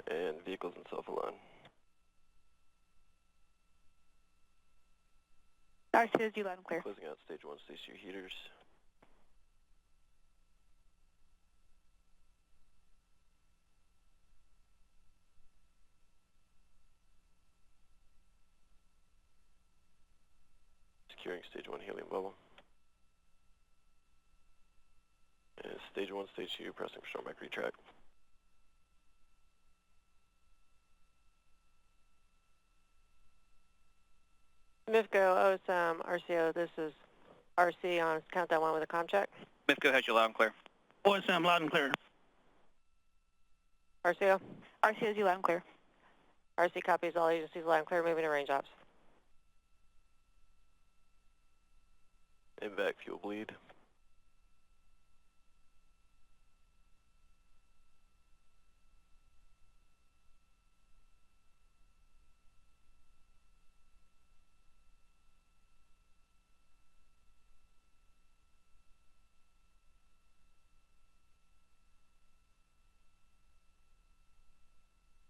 And vehicles in self-align. R2 loud and clear. Closing out stage 1, stage 2 heaters. Securing stage 1 helium bubble. And stage 1, stage 2 pressing for strong back retract. MIFCO, OSM, RCO, this is RC on countdown 1 with a comm check. MIFCO has you loud and clear. OSM loud and clear. RCO? R2 loud and clear. RC copies all agencies loud and clear, moving to range ops. MVAC fuel bleed.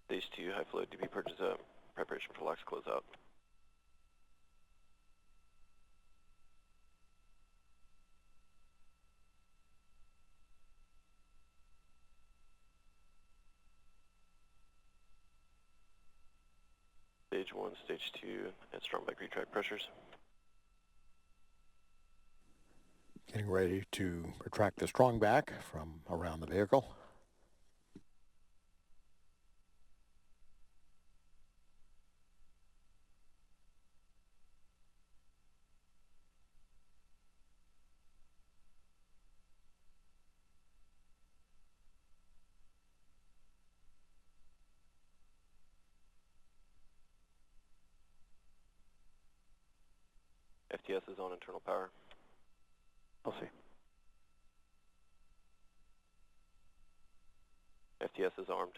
Stage 2 high flow DB purchase up. Preparation for LOX closeout. Stage 1, stage 2 at strong back retract pressures. Getting ready to retract the strong back from around the vehicle. FTS is on internal power. I'll see. FTS is armed.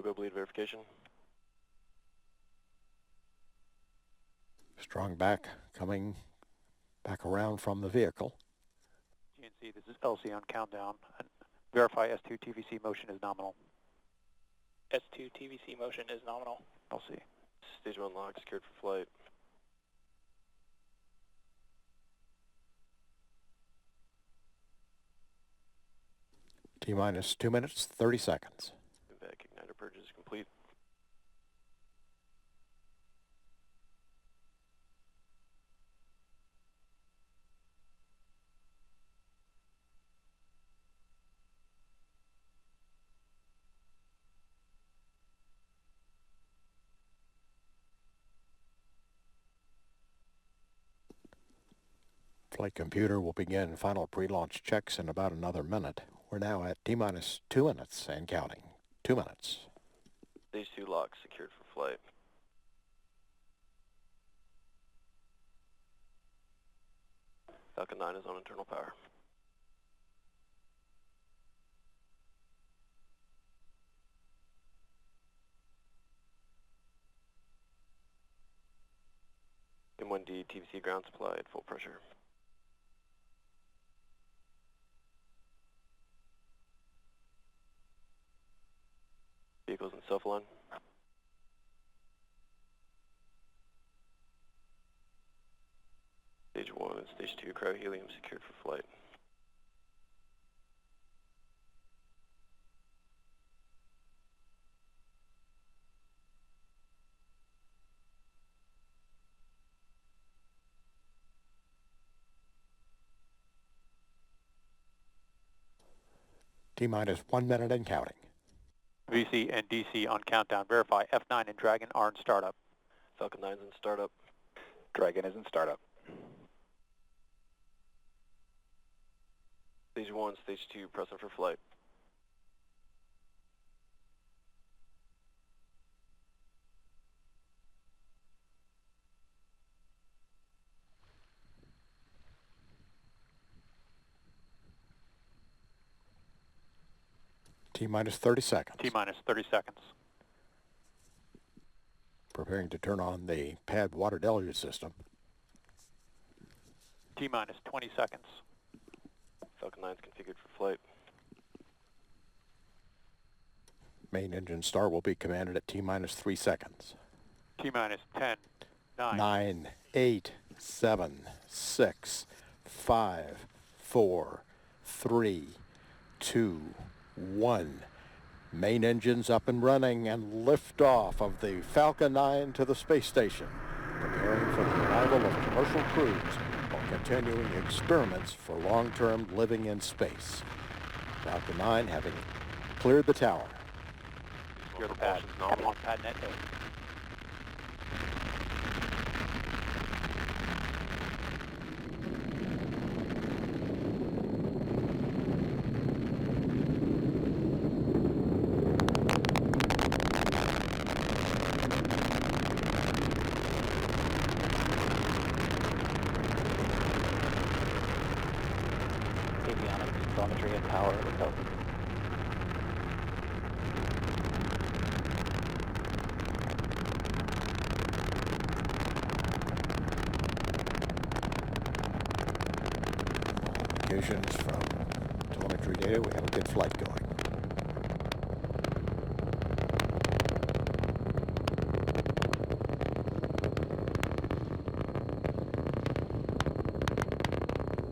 no-go bleed verification. Strong back coming back around from the vehicle. GNC, this is LC on countdown. Verify S2 TVC motion is nominal. S2 TVC motion is nominal. LC. Stage 1 lock secured for flight. T-minus 2 minutes, 30 seconds. Back igniter purge is complete. Flight computer will begin final pre-launch checks in about another minute. We're now at T-minus 2 minutes and counting. 2 minutes. Stage 2 lock secured for flight. Falcon 9 is on internal power. M1D TVC ground supply at full pressure. Vehicles in self-align. Stage 1 and Stage 2 cryo-helium secured for flight. T-minus 1 minute and counting. VC and DC on countdown. Verify F9 and Dragon are in startup. Falcon 9 is in startup. Dragon is in startup. Stage 1, Stage 2 pressing for flight. T-minus 30 seconds. T-minus 30 seconds. Preparing to turn on the pad water deluge system. T-minus 20 seconds. Falcon 9 is configured for flight. Main engine start will be commanded at T-minus 3 seconds. T-minus 10, 9. 9, 8, 7, 6, 5, 4, 3, 2, 1. Main engines up and running and liftoff of the Falcon 9 to the space station, preparing for the arrival of commercial crews while continuing experiments for long-term living in space. Falcon 9 having cleared the tower. Secure the pad. Have on pad net A. Avionics, telemetry, and power with help. Indications from telemetry data, we have a good flight going.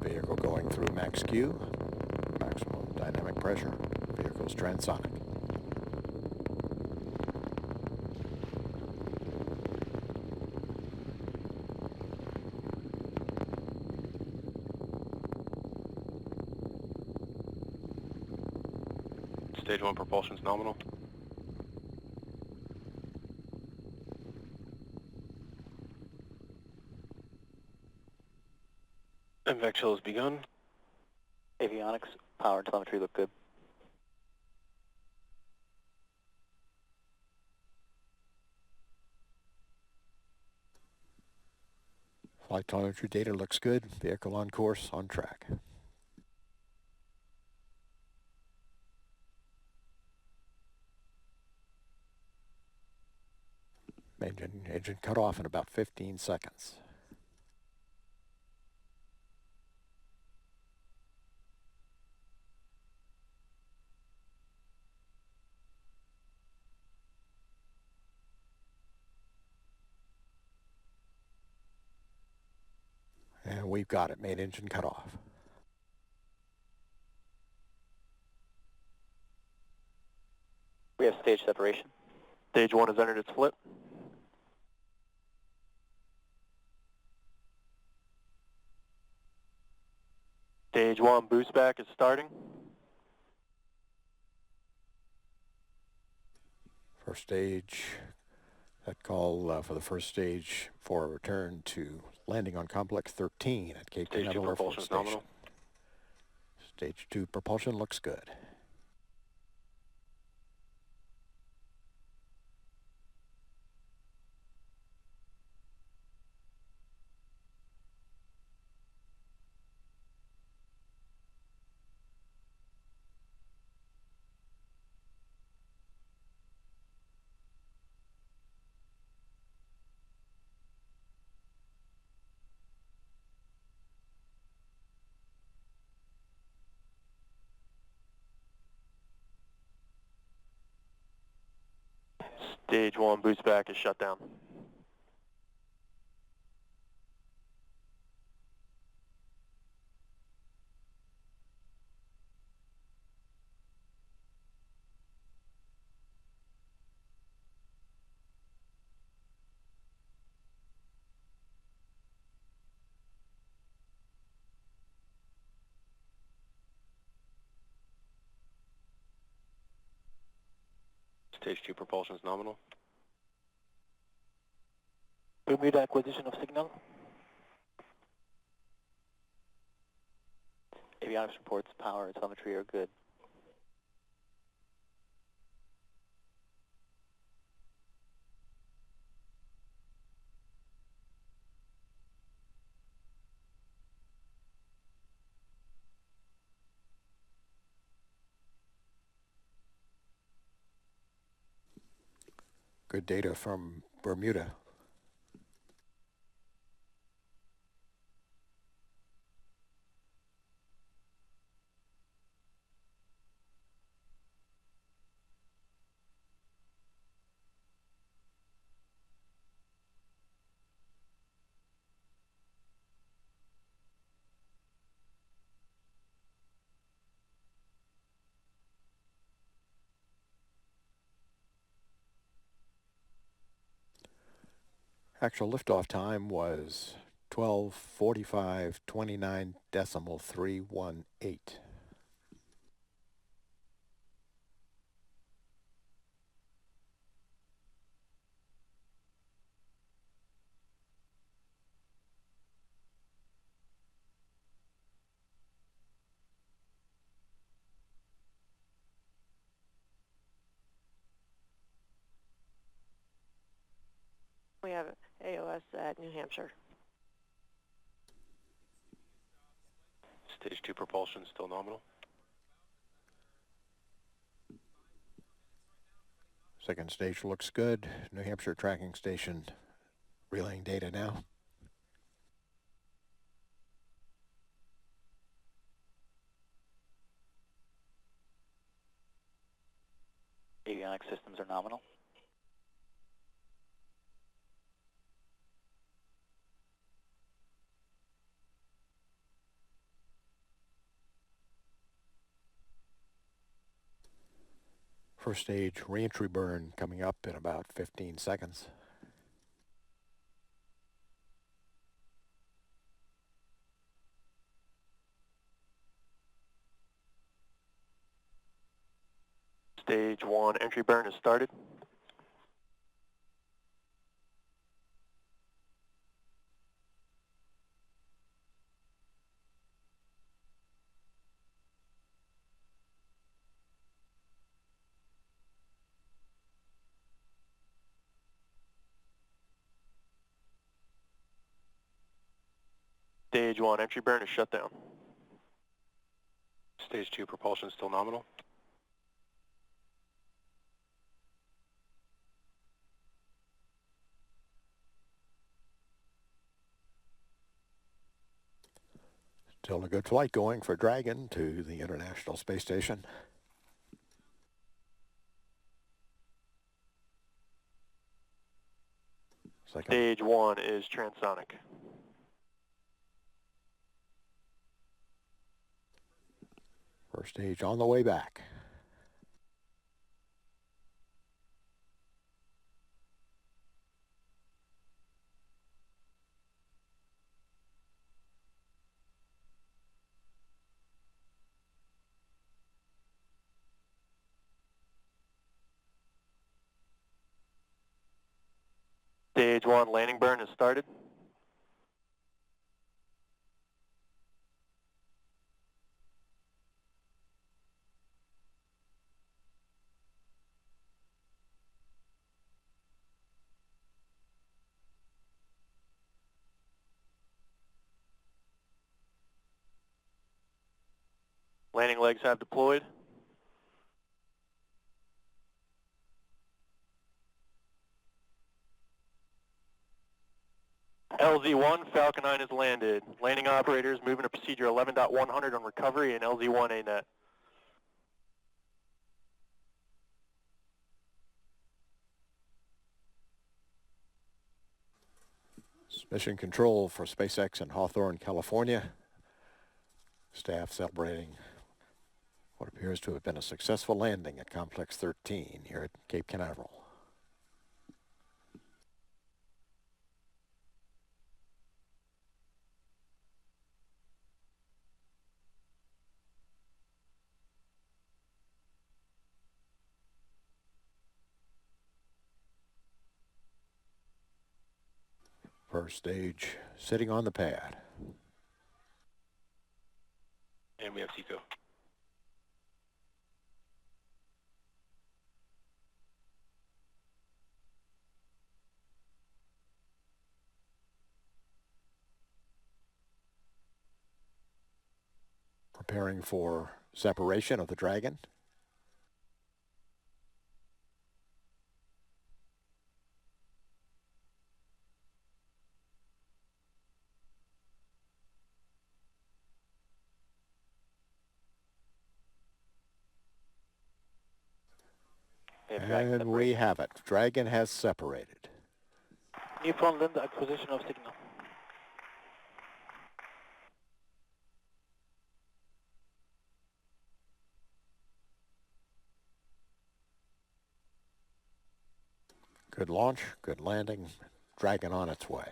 Vehicle going through max Q, maximum dynamic pressure, vehicle's transonic. Stage 1 propulsion's nominal. MVAC chill has begun. Avionics, power, and telemetry look good. Flight telemetry data looks good. Vehicle on course, on track. Engine cut off in about 15 seconds. And we've got it, main engine cut off. We have stage separation. Stage 1 has entered its flip. Stage 1 boost back is starting. First stage, that call for the first stage for a return to landing on Complex 13 at Cape Canaveral Air Force Station. Nominal. Stage 2 propulsion looks good. Stage 1 boost back is shut down. Stage 2 propulsion is nominal. Bermuda acquisition of signal. Avionics reports, power and telemetry are good. Good data from Bermuda. Actual liftoff time was 12:45:29.318. We have AOS at New Hampshire. Stage 2 propulsion still nominal. Second stage looks good. New Hampshire tracking station relaying data now. Avionics systems are nominal. First stage reentry burn coming up in about 15 seconds. Stage 1 entry burn has started. Stage 1 entry burn is shut down. Stage 2 propulsion still nominal. Still a good flight going for Dragon to the International Space Station. Stage 1 is transonic. First stage on the way back. Stage 1 landing burn has started. Landing legs have deployed. LZ1, Falcon 9 has landed. Landing operators moving to procedure 11.100 on recovery and LZ1 ANET. Mission control for SpaceX in Hawthorne, California. Staff celebrating what appears to have been a successful landing at Complex 13 here at Cape Canaveral. First stage sitting on the pad. And we have SECO. Preparing for separation of the Dragon. And we have it. Dragon has separated. Newfoundland acquisition of signal. Good launch, good landing. Dragon on its way.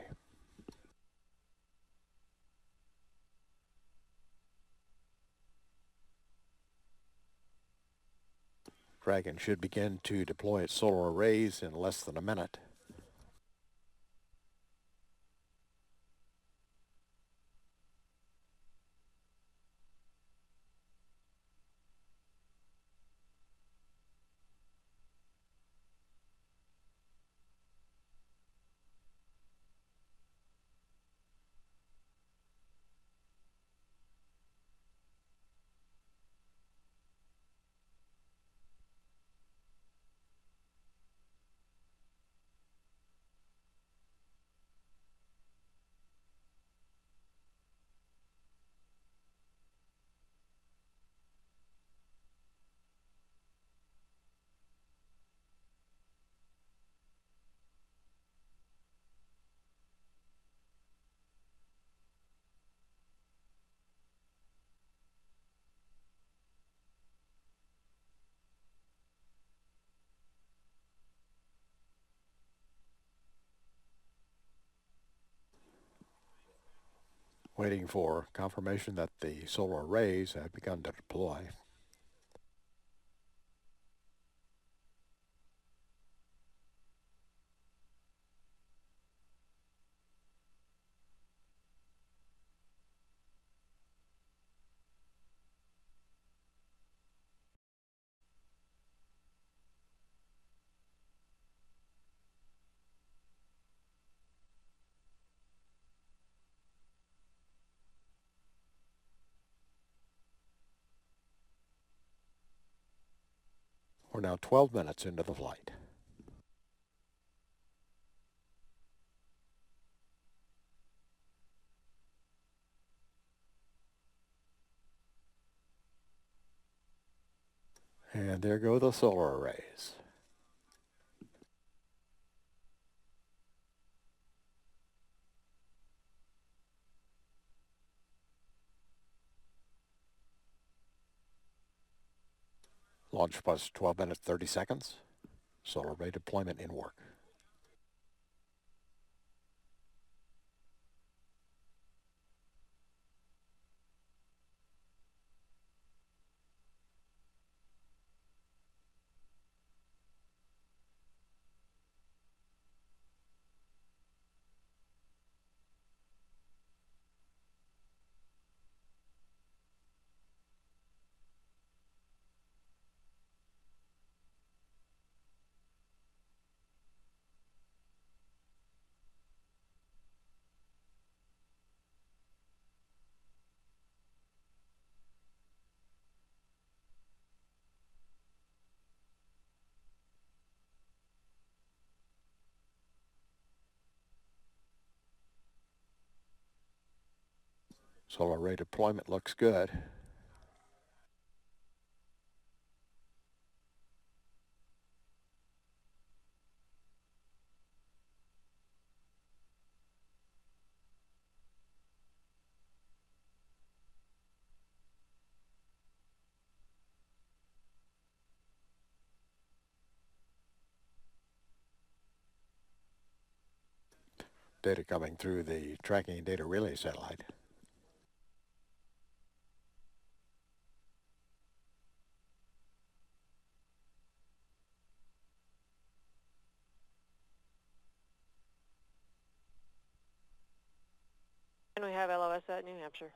Dragon should begin to deploy its solar arrays in less than a minute. Waiting for confirmation that the solar arrays have begun to deploy. We're now 12 minutes into the flight. And there go the solar arrays. Launch was 12 minutes, 30 seconds. Solar array deployment in work. Solar array deployment looks good. Data coming through the tracking and data relay satellite. And we have LOS at New Hampshire.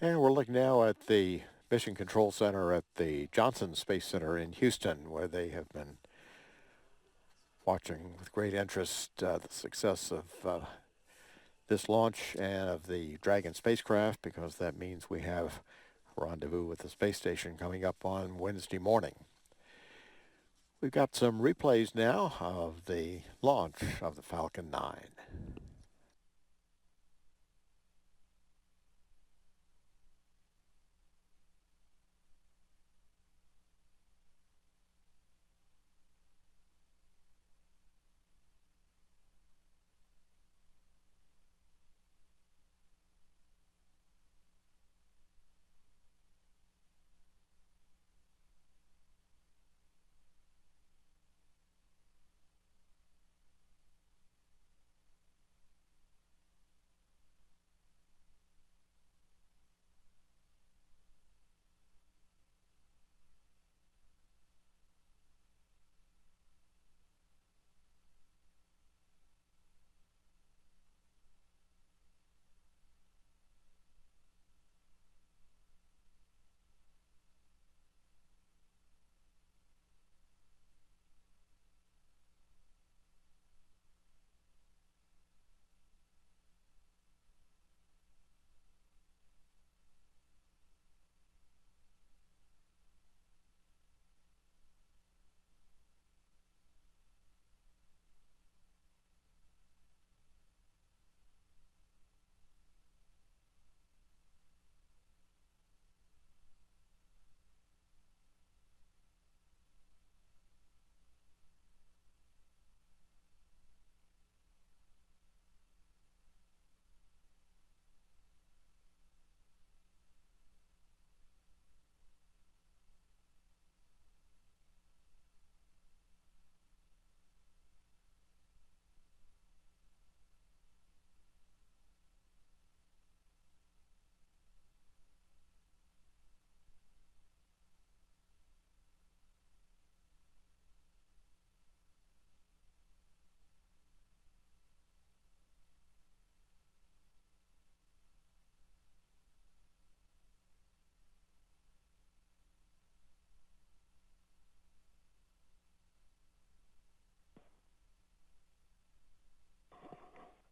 And we're looking now at the Mission Control Center at the Johnson Space Center in Houston, where they have been watching with great interest the success of this launch and of the Dragon spacecraft, because that means we have a rendezvous with the space station coming up on Wednesday morning. We've got some replays now of the launch of the Falcon 9.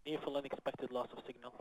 Near-full unexpected loss of signal.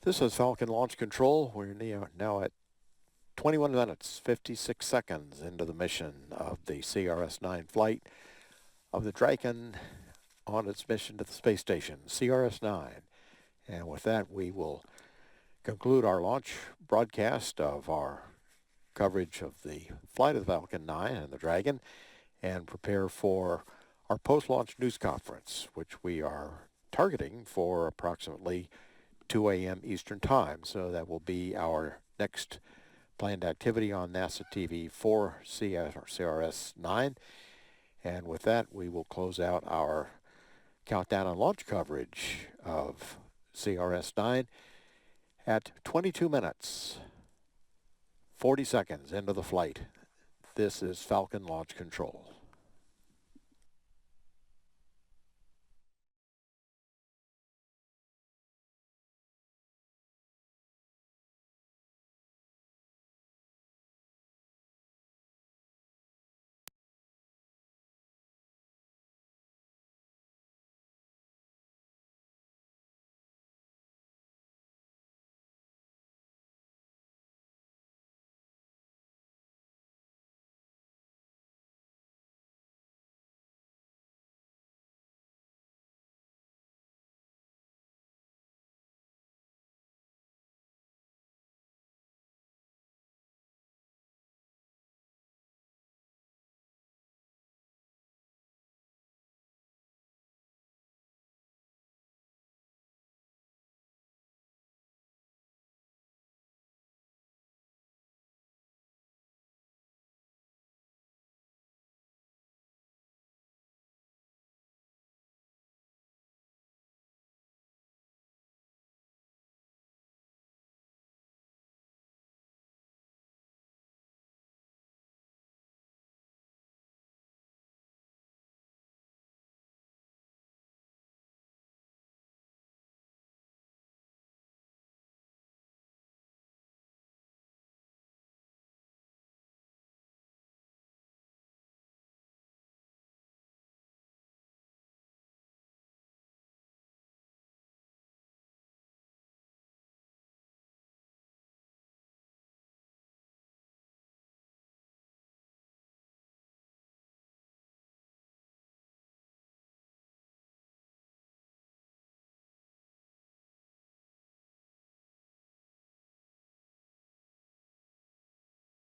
This is Falcon Launch Control. We're now at 21 minutes, 56 seconds into the mission of the CRS-9 flight of the Dragon on its mission to the space station, CRS-9. And with that, we will conclude our launch broadcast of our coverage of the flight of the Falcon 9 and the Dragon and prepare for our post-launch news conference, which we are targeting for approximately 2 a.m. Eastern Time. So that will be our next planned activity on NASA TV for CRS-9. And with that, we will close out our countdown and launch coverage of CRS-9 at 22 minutes, 40 seconds into the flight. This is Falcon Launch Control.